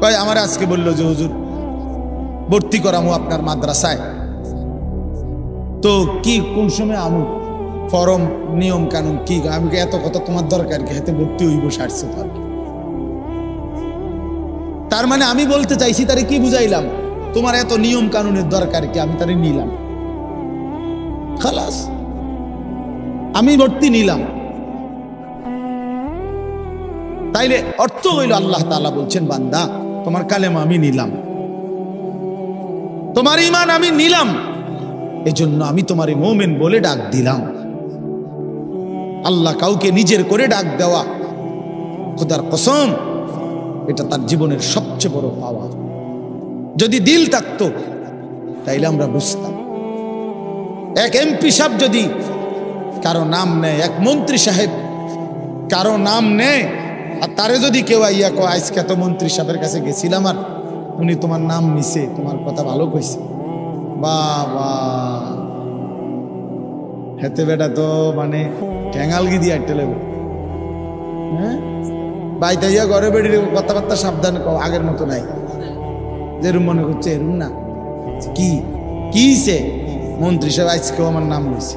কয়, আমার আজকে বললো যে হুজুর ভর্তি করামু আপনার মাদ্রাসায়, তো কি কোন সময় আমু, ফরম নিয়ম কানুন কি? আমি এত কথা তোমার দরকার কি, হাতে ভর্তি হইব সারছে। তার মানে আমি বলতে চাইছি, তারে কি বুঝাইলাম, তোমার এত নিয়ম কানুনের দরকার কি, আমি তারে নিলাম, খালাস, আমি ভর্তি নিলাম। তাইলে অর্থ হইল আল্লাহ তাআলা বলছেন, বান্দা তোমার কালেমা আমি নিলাম, তোমার ঈমান আমি নিলাম, এজন্য আমি তোমার মুমিন বলে ডাক দিলাম। আল্লাহ কাউকে নিজের করে ডাক দেওয়া, খোদার কসম, এটা তার জীবনের সবচেয়ে বড় পাওয়া। যদি দিল থাকতো তাইলে আমরা বুঝতাম। এক এমপি সাহেব যদি কারো নাম নেয়, এক মন্ত্রী সাহেব কারো নাম নেয়, আর তারে যদি কেউ আইয়া কয় আজকে তো মন্ত্রী সাহেবের কাছে গেছিলাম আর উনি তোমার নাম নিছে, তোমার কথা ভালো কইছে, বাবা হেতে বেটা তো মানে ঠ্যাঙালগি দিয়ে আটতে লাগবে। হ্যাঁ, বাইতাইয়া ঘরে বেড়িয়ে কথাবার্তা সাবধান কও, আগের মতো নাই, যেরুম মনে করছে এরুম না। কি কিছে মন্ত্রী সাহেব আজকেও আমার নাম নিছে,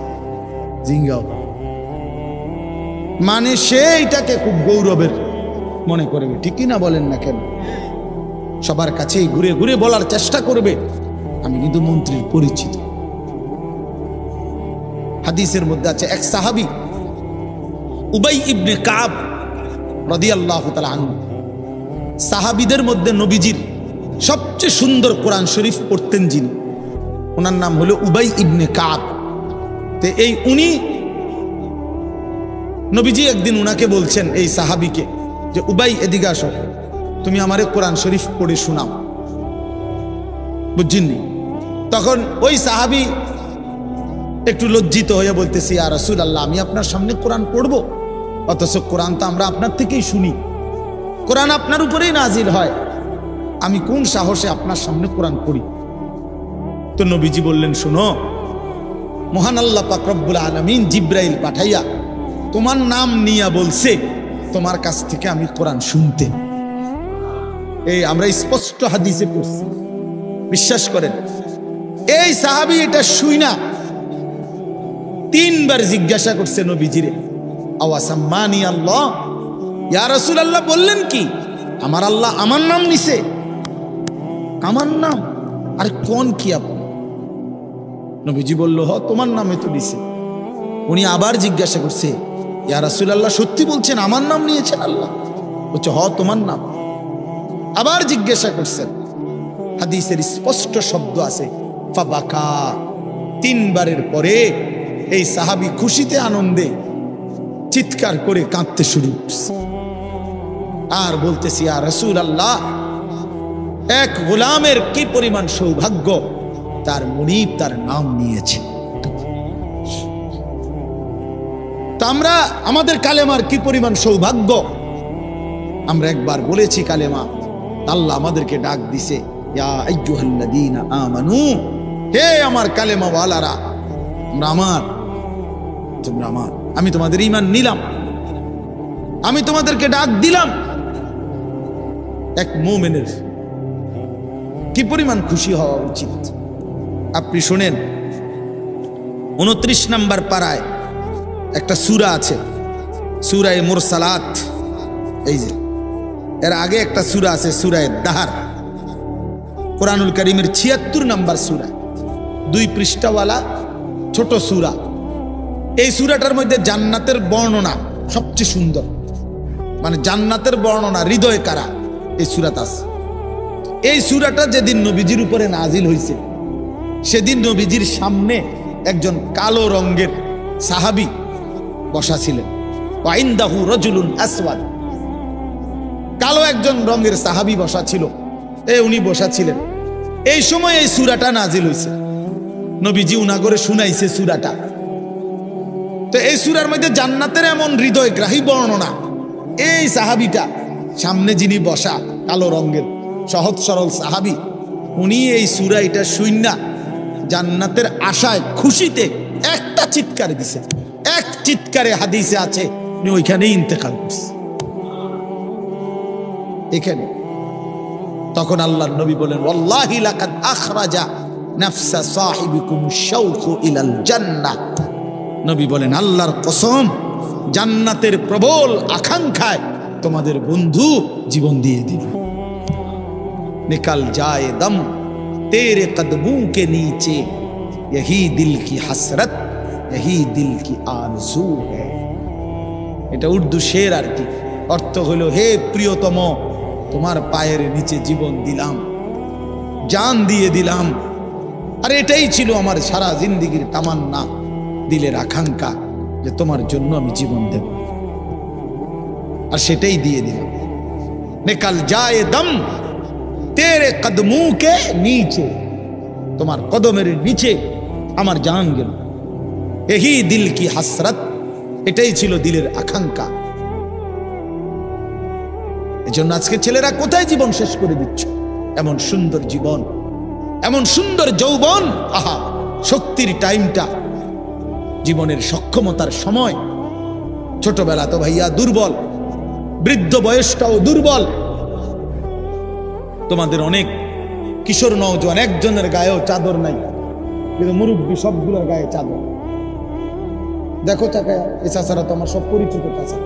জিঙ্গাও, মানে সে এটাকে খুব গৌরবের মনে করবে, ঠিকই না বলেন না কেন? সবার কাছেই ঘুরে ঘুরে বলার চেষ্টা করবে, আমি কিন্তু মন্ত্রীর পরিচিত। হাদিসের মধ্যে আছে, এক সাহাবী উবাই ইবনে কাব রাদিয়াল্লাহু তাআলা আনহু, সাহাবীদের মধ্যে নবীজির সবচেয়ে সুন্দর কোরআন শরীফ পড়তেন যিনি, ওনার নাম হলো উবাই ইবনে কাব। তো এই উনি নবীজি একদিন উনাকে বলছেন, এই সাহাবীকে, যে উবাই এদিকে আসো, তুমি আমারে কোরআন শরীফ পড়ে শোনাও, বুঝছেননি? তখন ওই সাহাবী একটু লজ্জিত হয়ে বলতেছি, ইয়া রাসূলুল্লাহ, আমি আপনার সামনে কোরআন পড়বো, অথচ কোরআন তো আমরা আপনার থেকেই শুনি, কোরআন আপনার উপরেই নাজিল হয়, আমি কোন সাহসে আপনার সামনে কোরআন পড়ি? তো নবীজি বললেন, শোনো, মহান আল্লাহ পাক রব্বুল আলামিন জিব্রাইল পাঠাইয়া তোমার নাম নিয়া বলছে তোমার কাছ থেকে আমি কোরআন শুনতে। এই আমরা স্পষ্ট হাদিসে পড়ছি, বিশ্বাস করেন। এই সাহাবী এটা শুইনা 3 বার জিজ্ঞাসা করছে নবীজিরে, আওয়াসাম্মানি আল্লাহ, ইয়া রাসূলুল্লাহ বললেন কি, আমার আল্লাহ আমার নাম নিছে? আমার নাম? আর কোন কি আপনি? নবীজি বলল, হ তোমার নামে তো নিছে। উনি আবার জিজ্ঞাসা করছে, ইয়া রাসূলুল্লাহ সত্যি বলছেন আমার নাম নিয়েছেন আল্লাহ? বলছে, হ তোমার নাম। আবার জিজ্ঞাসা করছেন, হাদিসের স্পষ্ট শব্দ আছে ফাবাকা। তিনবারের পরে এই সাহাবী খুশিতে আনন্দে চিৎকার করে কাঁদতে শুরু করছে আর বলতেছি, ইয়া রাসূলুল্লাহ, এক গোলামের কি পরিমাণ সৌভাগ্য, তার মুনিব তার নাম নিয়েছে। তা আমরা আমাদের কালেমার কি পরিমাণ সৌভাগ্য। আমরা একবার বলেছি কালেমা, আল্লাহ আমাদেরকে ডাক দিছে, ইয়া আইয়ুহাল্লাযীনা আমানু, হে আমার কালেমা ওয়ালারা, তোমরা আমার, আমি তোমাদের ঈমান নিলাম, আমি তোমাদেরকে ডাক দিলাম। এক মুমিনের কি পরিমাণ খুশি হওয়া উচিত। আপনি শুনেন, 29 নম্বর পারায় একটা সূরা আছে, সূরা মুরসালাত। এই যে এর আগে একটা সূরা আছে, সূরা দাহার, কোরআনুল কারীমের 76 নম্বর সূরা, 2 পৃষ্ঠাওয়ালা ছোট সূরা। এই সূরাটার মধ্যে জান্নাতের বর্ণনা সবচেয়ে সুন্দর, মানে জান্নাতের বর্ণনা হৃদয় কারা এই সূরাতে আছে। এই সূরাটা যেদিন নবীজির উপরে নাজিল হয়েছে, সেদিন নবীজির সামনে একজন কালো রঙের সাহাবী বসা ছিলেন। ওয়াইন্দাহু রাজুলুন আসওয়াদ, কালো একজন রঙের সাহাবী বসা ছিল, উনি বসা ছিলেন। এই সময় এই সূরাটা নাজিল হয়েছে, নবীজি উনাগরে শুনাইছে সূরাটা। তো এই সূরার মধ্যে জান্নাতের এমন হৃদয়গ্রাহী বর্ণনা। এই সাহাবীটা সামনে যিনি বসা কালো রঙের সহজ সরল সাহাবী, উনি এই সূরা এটা শুইনা জান্নাতের আশায় খুশিতে একটা চিৎকার দিছে, এক চিৎকারে হাদিসে আছে উনি ওইখানেই ইন্তেকাল করছে, এখানে। তখন আল্লাহর নবী বলেন, ওয়াল্লাহি লাকাদ আখরাজা নাফসা সাহিবিকুমুশ শাওকু ইলাল জান্নাহ। নবী বলেন, আল্লাহর কসম, জান্নাতের প্রবল আকাঙ্ক্ষায় তোমাদের বন্ধু জীবন দিয়ে দিল। নিকাল যায় দম তেরে কদমোं के नीचे, यही दिल की हसरत, यही दिल की आरज़ू है। এটা উর্দু শের আর কি। অর্থ হলো, হে প্রিয়তম, তোমার পায়ের নিচে জীবন দিলাম, জান দিয়ে দিলাম, আর এটাই ছিল আমার সারা জিন্দেগীর তামান্না, দিলের আকাঙ্ক্ষা, যে তোমার জন্য আমি জীবন দেব, আর সেটাই দিয়ে দিলাম। নিকাল যায় দম তেরে কদমোं के नीचे, তোমার কদমের নিচে আমার জান গেল। यही दिल की हसरत, এটাই ছিল দিলের আকাঙ্ক্ষা। এজন্য আজকে ছেলেরা কোথায় জীবন শেষ করে দিচ্ছ? এমন সুন্দর জীবন, এমন সুন্দর যৌবন, আহা, শক্তির টাইমটা, জীবনের সক্ষমতার সময়। ছোটবেলা তো ভাইয়া দুর্বল, বৃদ্ধ বয়সটাও দুর্বল। তোমাদের অনেক কিশোর নওজোয়ান একজনের গায়েও চাদর নাই, কিন্তু মুরব্বী সবগুলোর গায়ে চাদর। দেখো চাকায়া, এই চাচারা তো আমার সব পরিচিত চাচা।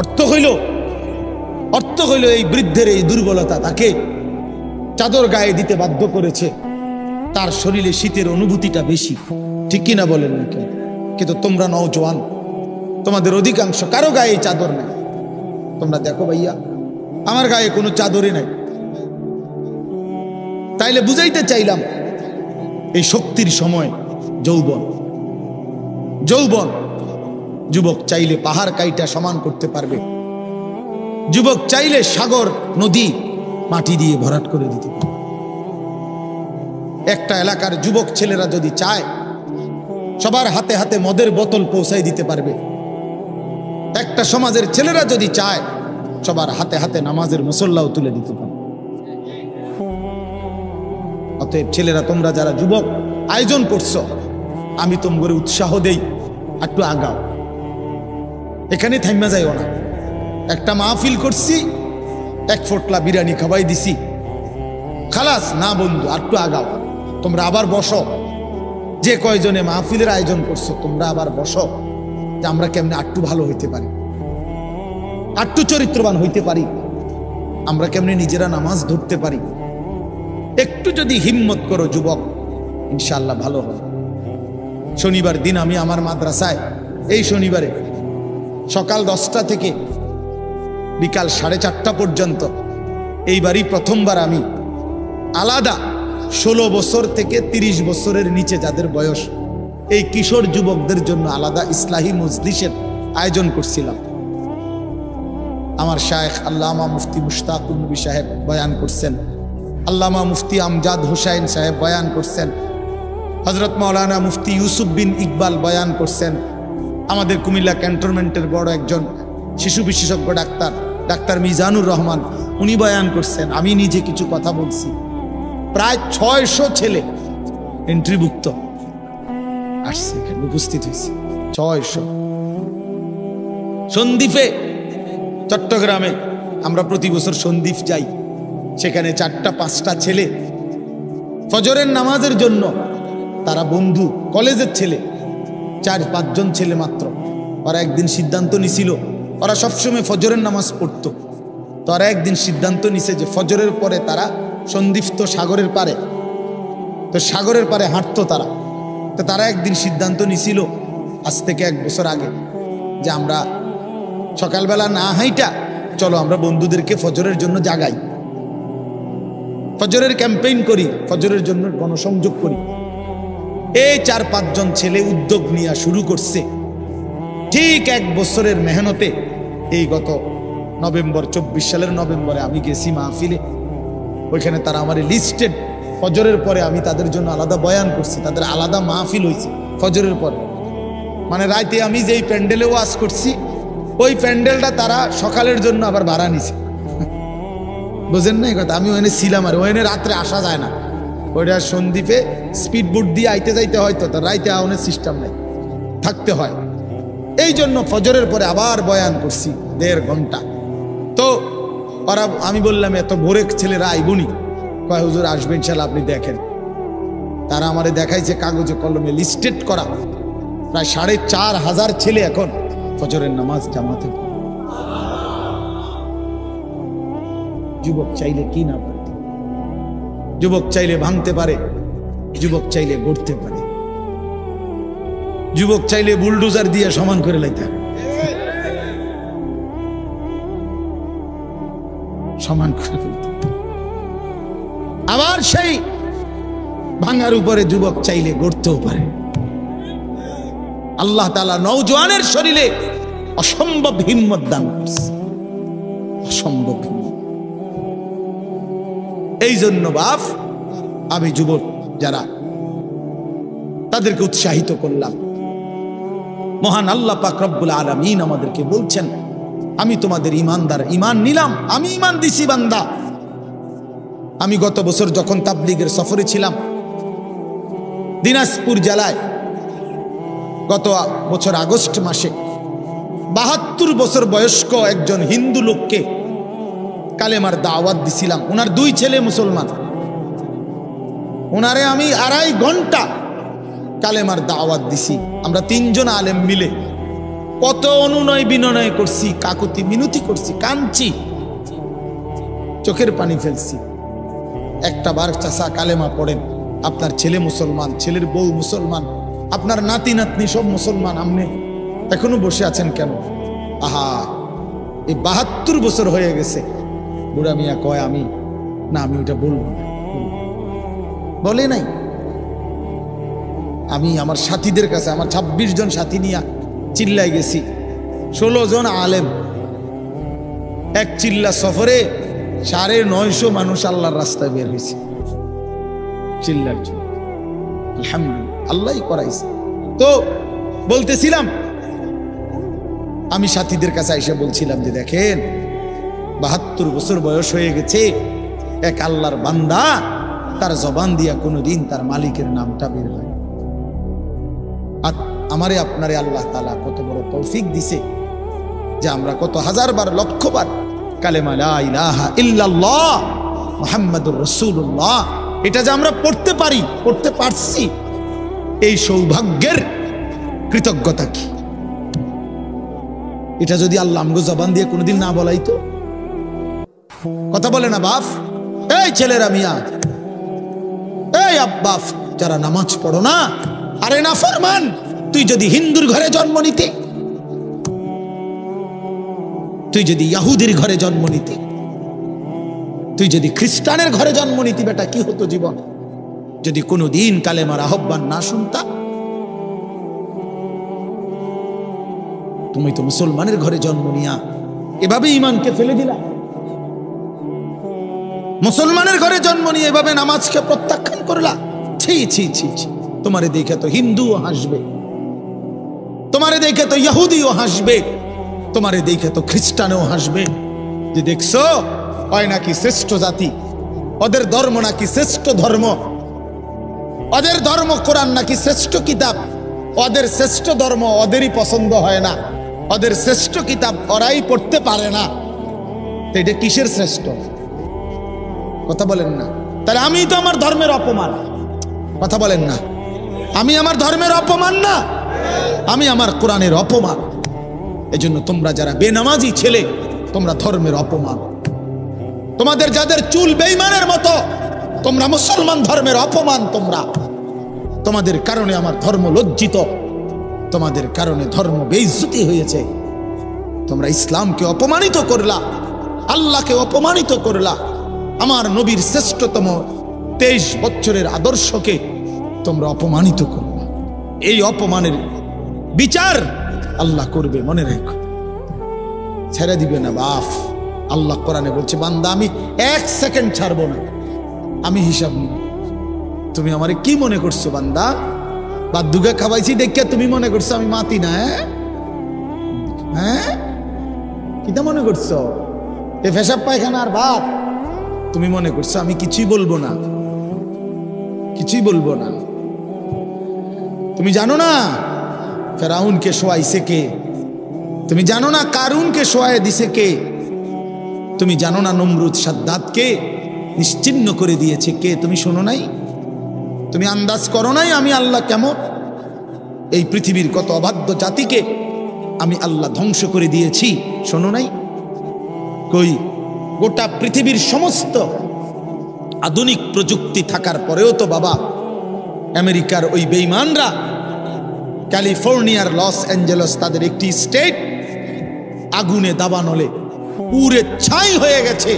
অর্থ হইল এই বৃদ্ধের এই দুর্বলতা তাকে চাদর গায়ে দিতে বাধ্য করেছে। তার শরীরে শীতের অনুভূতিটা বেশি, ঠিক কিনা বলেন নাকি? কিন্তু তোমরা নওজোয়ান, তোমাদের অধিকাংশ কারো গায়ে চাদর নাই। তোমরা দেখো ভাইয়া, আমার গায়ে কোনো চাদরই নাই। তাইলে বুঝাইতে চাইলাম, এই শক্তির সময় যৌবন। যুবক চাইলে পাহাড় কাইটা সমান করতে পারবে, যুবক চাইলে সাগর নদী মাটি দিয়ে ভরাট করে দিতে পারবে। একটা এলাকার যুবক ছেলেরা যদি চায়, সবার হাতে হাতে মদের বোতল পৌঁছাই দিতে পারবে। একটা সমাজের ছেলেরা যদি চায়, সবার হাতে হাতে নামাজের মুসল্লাও তুলে দিতে পারবে। অতএব ছেলেরা, তোমরা যারা যুবক আয়োজন করছো, আমি তোমাদের উৎসাহ দেই, একটু আগাও, এখানে থাইমা যাইও না। একটা মাহফিল করছি, এক ফোটলা বিরিয়ানি খাওয়াই দিছি, খালাস না বন্ধু, একটু আগাও। তোমরা আবার বসো, যে কয়জনে মাহফিলের আয়োজন করছো তোমরা আবার বসো, যে আমরা কেমনে একটু ভালো হইতে পারি। আট্টু চরিত্রবান হইতে পারি, আমরা কেমনে নিজেরা নামাজ ধরতে পারি। একটু যদি হিম্মত করো যুবক, ইনশাআল্লাহ ভালো হবে। শনিবার দিন আমি আমার মাদ্রাসায় এই শনিবারে সকাল 10টা থেকে বিকাল 4:30 পর্যন্ত এইবারই প্রথমবার আমি আলাদা 16 বছর থেকে 30 বছরের নিচে যাদের বয়স, এই কিশোর যুবকদের জন্য আলাদা ইসলাহি মজলিসের আয়োজন করছিলাম। আমার শায়েখ আল্লামা মুফতি মুশতাকুর নবী সাহেব বয়ান করছেন, আল্লামা মুফতি আমজাদ হুসাইন সাহেব বয়ান করছেন, হযরত মাওলানা মুফতি ইউসুফ বিন ইকবাল বয়ান করছেন, আমাদের কুমিল্লা ক্যান্টনমেন্টের বড় একজন শিশু বিশেষজ্ঞ ডাক্তার মিজানুর রহমান উনি বয়ান করছেন, আমি নিজে কিছু কথা বলছি। প্রায় 600 ছেলে এন্ট্রিভুক্ত আসছে, এখানে উপস্থিত হয়েছে 600। সন্দ্বীপে চট্টগ্রামে আমরা প্রতি বছর সন্দ্বীপ যাই, সেখানে 4টা-5টা ছেলে ফজরের নামাজের জন্য, তারা বন্ধু কলেজের ছেলে, 4-5 জন ছেলে মাত্র। ওরা একদিন সিদ্ধান্ত নিছিল, ওরা সবসময় ফজরের নামাজ পড়তো, তো ওরা একদিন সিদ্ধান্ত নিছে যে ফজরের পরে তারা সন্দ্বীপ তো সাগরের পারে, তো সাগরের পারে হাঁটতো তারা। তো তারা একদিন সিদ্ধান্ত নিছিল আজ থেকে 1 বছর আগে যে আমরা সকালবেলা না হাইটা চলো আমরা বন্ধুদেরকে ফজরের জন্য জাগাই, ফজরের ক্যাম্পেইন করি, ফজরের জন্য গণসংযোগ করি। এই 4-5 জন ছেলে উদ্যোগ নিয়ে শুরু করছে। ঠিক 1 বছরের মেহনতে এই গত নভেম্বর 24 সালের নভেম্বরে আমি গেছি মাহফিলে, ওইখানে তারা আমার লিস্টেড, ফজরের পরে আমি তাদের জন্য আলাদা বয়ান করছি, তাদের আলাদা মাহফিল হয়েছে ফজরের পরে। মানে রাতে আমি যেই প্যান্ডেলে ওয়াজ করছি ওই প্যান্ডেলটা তারা সকালের জন্য আবার ভাড়া নিছে। বুঝেন না এই কথা? আমি ওখানে ছিলাম, আর ওখানে রাত্রে আসা যায় না, ওইটা সন্দ্বীপে স্পিড বোট দিয়ে আইতে যাইতে হয়, তো তার রাইতে আউনের সিস্টেম নাই, থাকতে হয়। এই জন্য ফজরের পরে আবার বয়ান করছি 1.5 ঘন্টা। তো ওরা, আমি বললাম এত ভোরে ছেলেরা আইবনি, কয় হুজুর আসবেন ইনশাআল্লাহ, আপনি দেখেন। তারা আমারে দেখাইছে কাগজে কলমে লিস্টেড করা, প্রায় 4,500 ছেলে এখন ফজরের নামাজ জামাতে। যুবক চাইলে কি না পারে, যুবক চাইলে ভাঙতে পারে, যুবক চাইলে গড়তে পারে, যুবক চাইলে বুলডোজার দিয়ে সমান করে লাইতে পারে, সমান করে ফেলতে। আবার সেই ভাঙার উপরে যুবক চাইলে গড়তেও পারে। আল্লাহ তাআলা নওজোয়ানের শরীরে অসম্ভব হিম্মত দান করছে, অসম্ভব। এই জন্য বাপ, আমি যুবক যারা তাদেরকে উৎসাহিত করলাম। মহান আল্লাহ পাক রব্বুল আলামিন আমাদেরকে বলছেন, আমি তোমাদের ঈমানদার, ঈমান নিলাম, আমি ঈমান দিছি বান্দা। আমি গত বছর যখন তাবলীগের সফরে ছিলাম দিনাজপুর জেলায়, গত বছর আগস্ট মাসে 72 বছর বয়স্ক একজন হিন্দু লোককে কালেমার দাওয়াত দিছিলাম। ওনার 2 ছেলে মুসলমান, ওনারে আমি 2.5 ঘন্টা কালেমার দাওয়াত দিছি। আমরা 3 জন আলেম মিলে কত অনুনয় বিনয় করছি, কাকুতি মিনতি করছি, কাঁদছি, চোখের পানি ফেলছি। একটা বার চাচা কালেমা পড়েন, আপনার ছেলে মুসলমান, ছেলের বউ মুসলমান, আপনার নাতি নাতনি সব মুসলমান, আপনি এখনো বসে আছেন কেন? আহা, এই 72 বছর হয়ে গেছে। বুড়া মিয়া কয়, আমি ওটা বলবো না, বলে নাই। আমি আমার সাথীদের কাছে, আমার 26 জন সাথী নিয়ে চিল্লাই গেছি, 16 জন আলেম, এক চিল্লা সফরে 950 মানুষ আল্লাহর রাস্তায় বের হয়েছে চিল্লার জন্য। আলহামদুলিল্লাহ, আল্লাহই করাইছে। তো বলতেছিলাম, আমি সাথীদের কাছে এসে বলছিলাম যে দেখেন, 72 বছর বয়স হয়ে গেছে, এক আল্লাহর বান্দা, তার জবান দিয়া কোনোদিন তার মালিকের নামটা বের হয়। আর আমারে আপনারে আল্লাহ তাআলা কত বড় তৌফিক দিছে যে আমরা কত 1000 বার, 1,00,000 বার কালেমা লা ইলাহা ইল্লাল্লাহ মুহাম্মাদুর রাসূলুল্লাহ, এটা যে আমরা পড়তে পারি, পড়তে পারছি, এই সৌভাগ্যের কৃতজ্ঞতা কি? এটা যদি আল্লাহ আমগো জবান দিয়ে কোনোদিন না বলাইতো। কথা বলে না বাপ, এই ছেলেরা মিয়া, এই আব্বাফ যারা নামাজ পড়ো না, আরে না ফরমান, তুই যদি হিন্দুর ঘরে জন্ম নিতে, তুই যদি ইহুদির ঘরে জন্ম নিতে, তুই যদি খ্রিস্টানের ঘরে জন্ম নিতি, বেটা কি হতো জীবন? যদি কোনোদিন কালেমার আহ্বান না শুনতা। তুমি তো মুসলমানের ঘরে জন্ম নিয়া এভাবে ইমানকে ফেলে দিলা। মুসলমানের ঘরে জন্ম নিয়ে এভাবে নামাজকে প্রত্যাখ্যান করলা। ছি ছি ছি ছি। তোমারে দেখে তো হিন্দুও হাসবে, তোমারে দেখে তো ইহুদিও হাসবে, তোমারে দেখে তো খ্রিস্টানও হাসবে, যে দেখছো হয় নাকি শ্রেষ্ঠ জাতি, ওদের ধর্ম নাকি শ্রেষ্ঠ ধর্ম, ওদের ধর্ম কোরআন নাকি শ্রেষ্ঠ কিতাব, ওদের শ্রেষ্ঠ ধর্ম ওদেরই পছন্দ হয় না, ওদের শ্রেষ্ঠ কিতাব ওরাই পড়তে পারে না। তো এটা কিসের শ্রেষ্ঠ? কথা বলেন না। তাহলে আমি তো আমার ধর্মের অপমান। কথা বলেন না, আমি আমার ধর্মের অপমান না, আমি আমার কোরআনের অপমান। এজন্য তোমরা যারা বেনামাজি ছেলে, তোমরা ধর্মের অপমান। তোমাদের যাদের চুল বেঈমানের মতো, তোমরা মুসলমান ধর্মের অপমান। তোমরা, তোমাদের কারণে আমার ধর্ম লজ্জিত, তোমাদের কারণে ধর্ম বেইজ্জতি হয়েছে। তোমরা ইসলামকে অপমানিত করলা, আল্লাহকে অপমানিত করলা, আমার নবীর শ্রেষ্ঠতম 23 বছরের আদর্শকে তোমরা অপমানিত করলা। এই অপমানের বিচার আল্লাহ করবে, মনে রেখো, ছেড়ে দিবে না বাপ। আল্লাহ কোরআনে বলছে, বান্দা আমি 1 সেকেন্ড ছাড়বো না, আমি হিসাব নিব। তুমি আমারে কি মনে করছো বান্দা? বাদুকে খাওয়াইছি দেখে তুমি মনে করছো আমি মাতি না? হ্যাঁ, কিটা মনে করছো? এ পেশাব পায়খানা আর ভাত তুমি মনে করছো আমি কিছুই বলবো না, কিছুই বলবো না। তুমি জানো না ফেরাউনকে শোয়াইছে কে? তুমি জানো না কারুনকে শোয়াই দিছে কে? তুমি জানো না নমরুদ সাদ্দাতকে নিশ্চিহ্ন করে দিয়েছে কে? তুমি শোনো নাই? তুমি আন্দাজ করো নাই আমি আল্লাহ কেমন? এই পৃথিবীর কত অবাধ্য জাতিকে আমি আল্লাহ ধ্বংস করে দিয়েছি, শোনো নাই? কই, গোটা পৃথিবীর সমস্ত আধুনিক প্রযুক্তি থাকার পরেও তো বাবা আমেরিকার ওই বেঈমানরা ক্যালিফোর্নিয়ার লস অ্যাঞ্জেলস তাদের একটি স্টেট আগুনে দাবানলে পুরে ছাই হয়ে গেছে।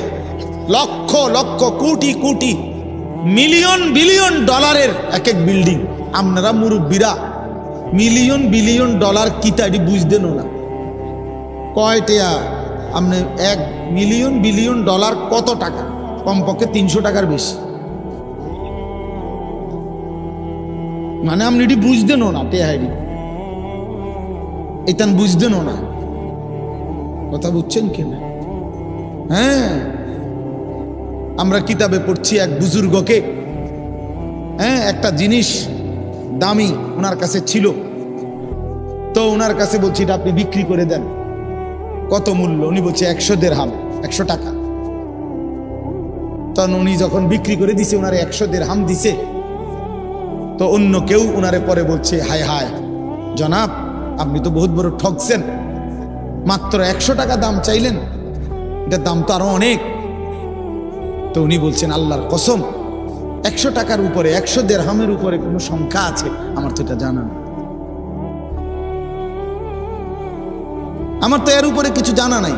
লক্ষ লক্ষ কোটি কোটি মিলিয়ন বিলিয়ন ডলারের এক এক বিল্ডিং। আপনারা মুরব্বীরা মিলিয়ন বিলিয়ন ডলার কিতা এটি বুঝতেন না? কয়টা আপনি 1 মিলিয়ন বিলিয়ন ডলার কত টাকা? কমপক্ষে 300 টাকার বেশি। মানে আপনি এটি বুঝতেন না, টেহাইডি এটা বুঝতেন না। কথা বুঝছেন কিনা? হ্যাঁ, আমরা কিতাবে পড়ছি এক বুজুর্গকে, হ্যাঁ, একটা জিনিস দামি ওনার কাছে ছিল, তো ওনার কাছে বলছি এটা আপনি বিক্রি করে দেন। কত মূল্য? উনি বলছে 100 দিরহাম, 100 টাকা। তখন উনি যখন বিক্রি করে দিছে, ওনারে 100 দিরহাম দিছে। তো অন্য কেউ ওনারে পরে বলছে, হায় হায় জনাব, আপনি তো বহুত বড় ঠকছেন, মাত্র 100 টাকা দাম চাইলেন, এটার দাম তো আরো অনেক। তো উনি বলছেন, আল্লাহর কসম 100 টাকার উপরে, 100 দিরহামের উপরে কোনো সংখ্যা আছে? আমার তো এটা জানা না, আমার তো এর উপরে কিছু জানা নাই।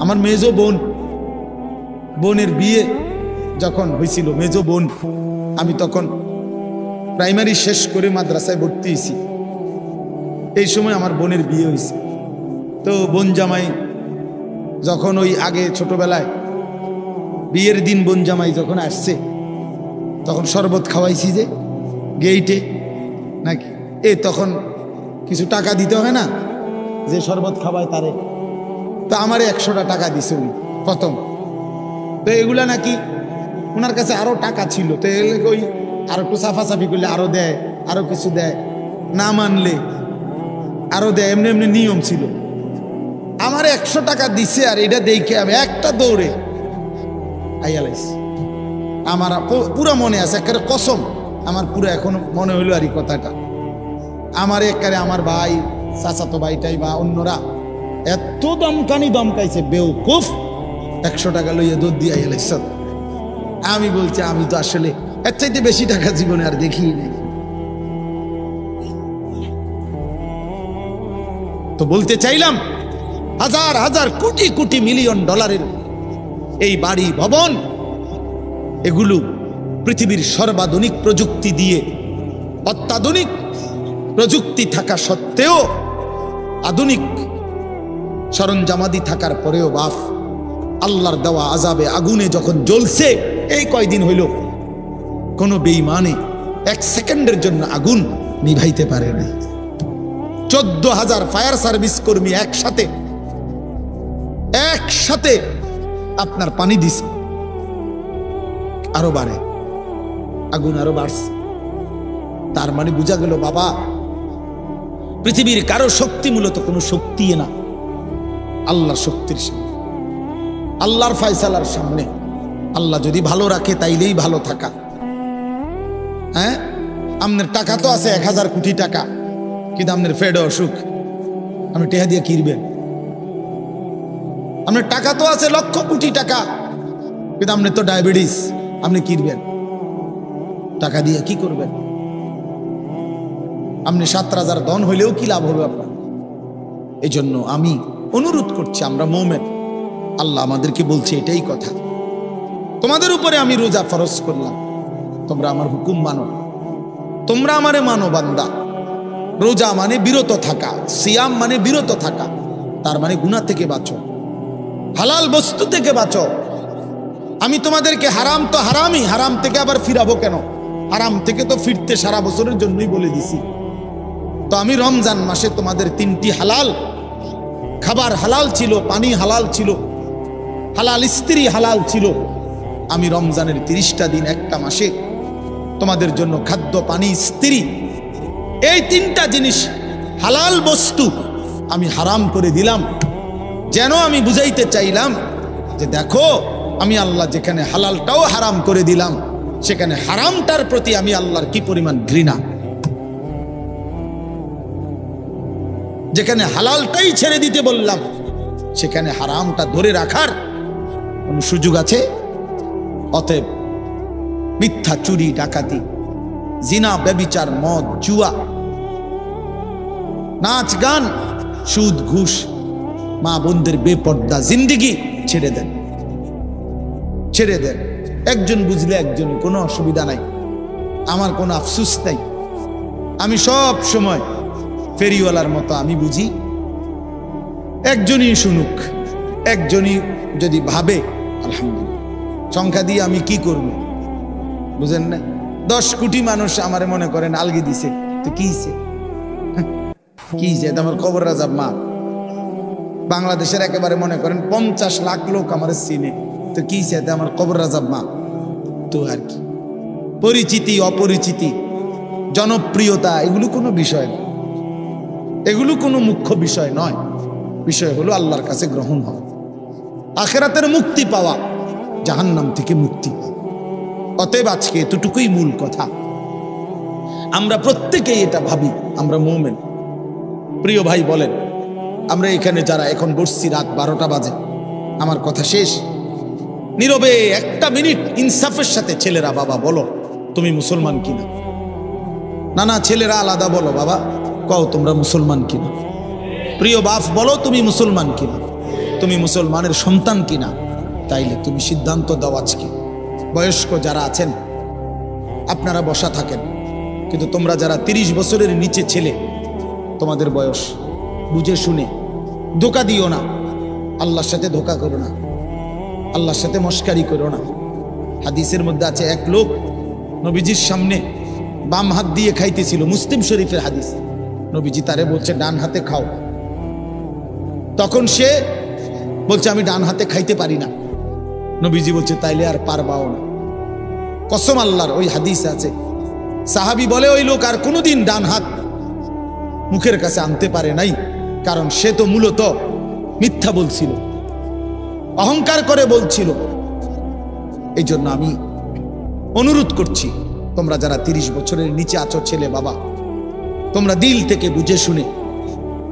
আমার মেজো বোনের বিয়ে যখন হয়েছিল, মেজো বোন, আমি তখন প্রাইমারি শেষ করে মাদ্রাসায় ভর্তি হয়েছি। এই সময় আমার বোনের বিয়ে হয়েছে। তো বোন জামাই যখন ওই আগে ছোটবেলায় বিয়ের দিন বোন জামাই যখন আসছে, তখন শরবত খাওয়াইছি যে গেইটে নাকি, তখন কিছু টাকা দিতে হয় না, যে শরবত খাওয়ায় তারে। তো আমারে 100টা টাকা দিছে উনি প্রথম। তো এগুলা নাকি ওনার কাছে আরো টাকা ছিল, তো ওই আরো একটু সাফাসাফি করলে আরো দেয়, আরো কিছু দেয়, না মানলে আরো দেয়, এমনি এমনি নিয়ম ছিল। আমার 100 টাকা দিছে, আর এটা দেখে আমি একটা দৌড়ে আইয়ালাইছি। আমার পুরো মনে আছে, একেবারে কসম, আমার পুরো এখনো মনে হইলো আর এই কথাটা। আমার একেবারে আমার ভাই চাচাতো ভাইটাই বা অন্যরা এত দমকাইছে বেউকুফ, 100 টাকা লইয়া দুধ দিয়া এলেছ। আমি বলছি আমি তো আসলে এর চাইতে বেশি টাকা জীবনে আর দেখিই নাই। তো বলতে চাইলাম হাজার হাজার কোটি কোটি মিলিয়ন ডলারের এই বাড়ি ভবন, এগুলো পৃথিবীর সর্বাধুনিক প্রযুক্তি দিয়ে, অত্যাধুনিক প্রযুক্তি থাকা সত্ত্বেও, আধুনিক সরঞ্জামাদি থাকার পরেও বাপ আল্লাহর দেওয়া আযাবে আগুনে যখন জ্বলছে, এই কয়দিন হইল কোন বেঈমানে 1 সেকেন্ডের জন্য আগুন নিভাইতে পারে না। 14,000 ফায়ার সার্ভিস কর্মী একসাথে আপনার পানি দিছে, আরো বাড়ে, আগুন আরো বাড়ছে। তার মানে বোঝা গেল বাবা, পৃথিবীর কারো শক্তি মূলত কোনো শক্তি না, আল্লাহর শক্তির সামনে, আল্লাহর ফয়সালার সামনে। আল্লাহ যদি ভালো রাখে তাইলেই ভালো থাকা। হ্যাঁ, আপনার টাকা তো আছে 1000 কোটি টাকা, কিন্তু আপনার ফেডে অসুখ, আপনি টেহা দিয়ে কিনবেন। আপনার টাকা তো আছে লক্ষ কোটি টাকা, কিন্তু আপনি তো ডায়াবেটিস, আপনি কিনবেন টাকা দিয়ে কি করবেন? আপনি 7 রাজার ধন হইলেও কি লাভ হবে আপনার? এই জন্য আমি অনুরোধ করছি, আমরা মুমিন, আল্লাহ আমাদেরকে বলছে এটাই কথা, তোমাদের উপরে আমি রোজা ফরজ করলাম, তোমরা আমার হুকুম মানো, তোমরা আমারে মানো বান্দা। রোজা মানে বিরত থাকা, সিয়াম মানে বিরত থাকা, তার মানে গুনাহ থেকে বাঁচো, হালাল বস্তু থেকে বাঁচো। আমি তোমাদেরকে হারাম তো হারামই, হারাম থেকে আবার ফিরাবো কেন? হারাম থেকে তো ফিরতে সারা বছরের জন্যই বলে দিছি। তো আমি রমজান মাসে তোমাদের 3টি হালাল খাবার হালাল ছিল, পানি হালাল ছিল, হালাল স্ত্রী হালাল ছিল। আমি রমজানের 30টা দিন, একটা মাসে তোমাদের জন্য খাদ্য, পানি, স্ত্রী, এই 3টা জিনিস হালাল বস্তু আমি হারাম করে দিলাম। যেন আমি বুঝাইতে চাইলাম যে দেখো, আমি আল্লাহ যেখানে হালালটাও হারাম করে দিলাম, সেখানে হারামটার প্রতি আমি আল্লাহর কি পরিমাণ ঘৃণা। যেখানে হালালটাই ছেড়ে দিতে বললাম, সেখানে হারামটা ধরে রাখার কোন সুযোগ আছে? অতএব মিথ্যা, চুরি, ডাকাতি, জিনা, ব্যভিচার, মদ, জুয়া, নাচ, গান, সুদ, ঘুষ, মা বোনদের বেপর্দা জিন্দেগি ছেড়ে দেন, ছেড়ে দেন। একজন বুঝলে একজন, কোনো অসুবিধা নাই, আমার কোনো আফসোস নাই। আমি সব সময় ফেরিওয়ালার মতো আমি বুঝি, একজনই শুনুক, একজনই যদি ভাবে আলহামদুলিল্লাহ, সংখ্যা দিয়ে আমি কি করব? বুঝেন না? 10 কোটি মানুষ আমারে মনে করেন আলগি দিছে, তো কি হইছে? কি হইছে? আমার কবর রাজাব মা। বাংলাদেশের একেবারে মনে করেন 50 লাখ লোক আমার চিনে, তো কি হইছে? আমার কবর রাজাব মা। তো আর কি, পরিচিতি, অপরিচিতি, জনপ্রিয়তা, এগুলো কোনো বিষয় না, এগুলো কোনো মুখ্য বিষয় নয়। বিষয় হলো আল্লাহর কাছে গ্রহণ হওয়া, আখিরাতের মুক্তি পাওয়া, জাহান্নাম থেকে মুক্তি পাওয়া। অতএব আজকে এতটুকুই মূল কথা। আমরা প্রত্যেকেই এটা ভাবি, আমরা মুমিন। প্রিয় ভাই বলেন, আমরা এখানে যারা এখন বসছি, রাত 12টা বাজে, আমার কথা শেষ, নীরবে 1টা মিনিট ইনসাফের সাথে ছেলেরা, বাবা বলো তুমি মুসলমান কিনা? না না, ছেলেরা আলাদা বলো, বাবা কও তোমরা মুসলমান কিনা? প্রিয় বাপ বলো তুমি মুসলমান কিনা? তুমি মুসলমানের সন্তান কিনা? তাইলে তুমি সিদ্ধান্ত দাও আজকে। বয়স্ক যারা আছেন আপনারা বসা থাকেন, কিন্তু তোমরা যারা 30 বছরের নিচে ছেলে, তোমাদের বয়স, বুঝে শুনে ধোঁকা দিও না, আল্লাহর সাথে ধোঁকা করো না, আল্লাহর সাথে মস্কারি করো না। হাদিসের মধ্যে আছে, এক লোক নবীজির সামনে বাম হাত দিয়ে খাইতেছিল, মুসলিম শরীফের হাদিস। নবীজি তারে বলছে ডান হাতে খাও, তখন সে বলছে আমি ডান হাতে খাইতে পারি না। নবীজি বলছে তাইলে আর পারবাও না, কসম আল্লাহর। ওই হাদিস আছে, সাহাবী বলে ওই লোক আর কোনোদিন ডান হাত মুখের কাছে আনতে পারে নাই, কারণ সে তো মূলত মিথ্যা বলছিল, অহংকার করে বলছিল। এই জন্য আমি অনুরোধ করছি, তোমরা যারা 30 বছরের নিচে আছো ছেলে, বাবা, তোমরা দিল থেকে বুঝে শুনে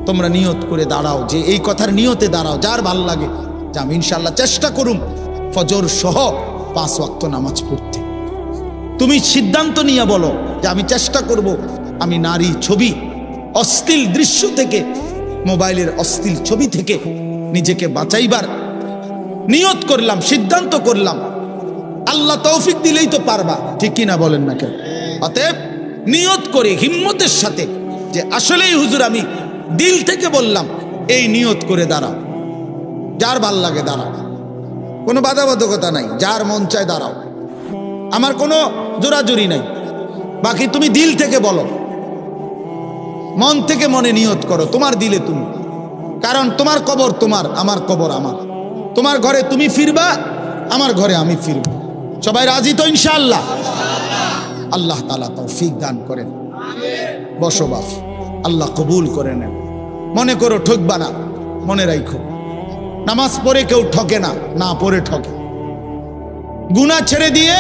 তোমরা নিয়ত করে দাঁড়াও, যে এই কথার নিয়তে দাঁড়াও, যার ভাল লাগে যে আমি ইনশাআল্লাহ চেষ্টা করুম ফজর সহ 5 ওয়াক্ত নামাজ পড়তে। তুমি সিদ্ধান্ত নিয়ে বলো যে আমি চেষ্টা করব, আমি নারী ছবি, অশ্লীল দৃশ্য থেকে, মোবাইলের অশ্লীল ছবি থেকে নিজেকে বাঁচাইবার নিয়ত করলাম, সিদ্ধান্ত করলাম। আল্লাহ তৌফিক দিলেই তো পারবা, ঠিক কিনা বলেন না কেন? অতএব নিয়ত করে হিম্মতের সাথে যে আসলেই হুজুর আমি দিল থেকে বললাম, এই নিয়ত করে দাঁড়াও। যার ভাল লাগে দাঁড়াও, কোনো বাধাবাধকতা নাই, যার মন চায় দাঁড়াও, আমার কোনো জোরাজুরি নাই। বাকি তুমি দিল থেকে বলো, মন থেকে মনে নিয়ত করো, তোমার দিলে তুমি। কারণ তোমার কবর তোমার, আমার কবর আমার। তোমার ঘরে তুমি ফিরবা, আমার ঘরে আমি ফিরব। সবাই রাজি তো ইনশাআল্লাহ? আল্লাহ তাআলা তৌফিক দান করেন। বসো বাপ, আল্লাহ কবুল করে নেন। মনে করো ঠকবা না, মনে রাখো নামাজ পড়ে কেউ ঠকে না, না পড়ে ঠকে। গুনাহ ছেড়ে দিয়ে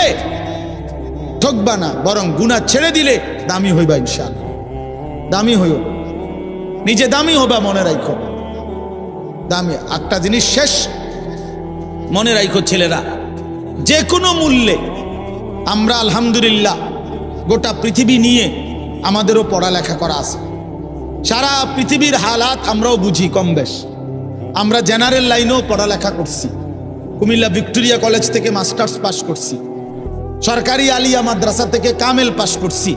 ঠকবা না, বরং গুনাহ ছেড়ে দিলে দামি হইবা ইনশাআল্লাহ। দামি হইও, নিজে দামি হবা, মনে রাখো দামি। একটা জিনিস শেষ মনে রাখো ছেলেরা, যে কোনো মূল্যে আমরা আলহামদুলিল্লাহ গোটা পৃথিবী নিয়ে আমাদেরও পড়ালেখা করা আছে। সারা পৃথিবীর হালাত আমরাও বুঝি কম বেশ। আমরা জেনারেল লাইনেও পড়ালেখা করছি। কুমিল্লা ভিক্টোরিয়া কলেজ থেকে মাস্টার্স পাস করছি, সরকারি আলিয়া মাদ্রাসা থেকে কামেল পাস করছি,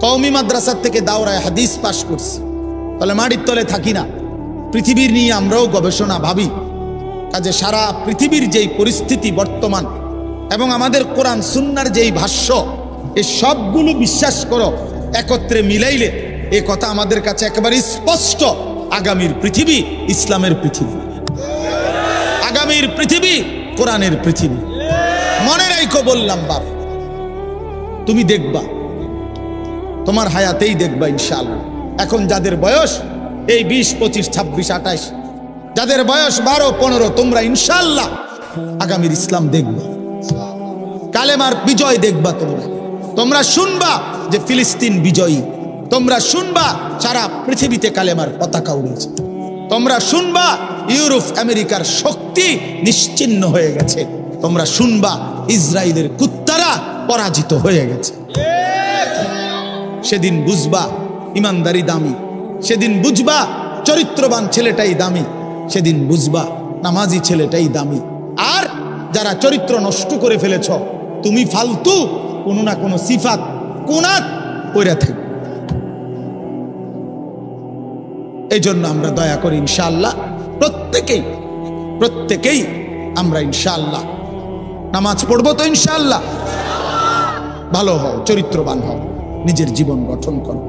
কওমি মাদ্রাসা থেকে দাওরায়ে হাদিস পাস করছি। তাহলে মাটির তলে থাকি না, পৃথিবীর নিয়ে আমরাও গবেষণা ভাবি। কাজে সারা পৃথিবীর যেই পরিস্থিতি বর্তমান এবং আমাদের কোরআন সুন্নাহর যেই ভাষ্য, এই সবগুলো বিশ্বাস করো, একত্রে মিলাইলে এ কথা আমাদের কাছে একেবারে স্পষ্ট। আগামীর পৃথিবী ইসলামের পৃথিবী, আগামীর পৃথিবী কোরআনের পৃথিবী। মনে রাখো বললাম বাপ, তুমি দেখবা, তোমার হায়াতেই দেখবা ইনশাআল্লাহ। এখন যাদের বয়স এই 20, 25, 26, 28, যাদের বয়স 12, 15, তোমরা ইনশাআল্লাহ আগামীর ইসলাম দেখবা, কালেমার বিজয় দেখবা। তোমরা শুনবা যে ফিলিস্তিন বিজয়ী, তোমরা শুনবা সারা পৃথিবীতে কালেমার পতাকা উড়েছে, তোমরা শুনবা ইউরোপ আমেরিকার শক্তি নিশ্চিহ্ন হয়ে গেছে, তোমরা শুনবা ইসরায়েলের কুত্তারা পরাজিত হয়ে গেছে। সেদিন বুঝবা ইমানদারি দামি, সেদিন বুঝবা চরিত্রবান ছেলেটাই দামি, সেদিন বুঝবা নামাজি ছেলেটাই দামি। আর যারা চরিত্র নষ্ট করে ফেলেছ, তুমি ফালতু কোনো না কোনো সিফাত কুনাত কইরা থাকবে। এই জন্য আমরা দয়া করি ইনশাআল্লাহ প্রত্যেকেই আমরা ইনশাআল্লাহ নামাজ পড়বো তো ইনশাআল্লাহ। ভালো হও, চরিত্রবান হও, নিজের জীবন গঠন করো।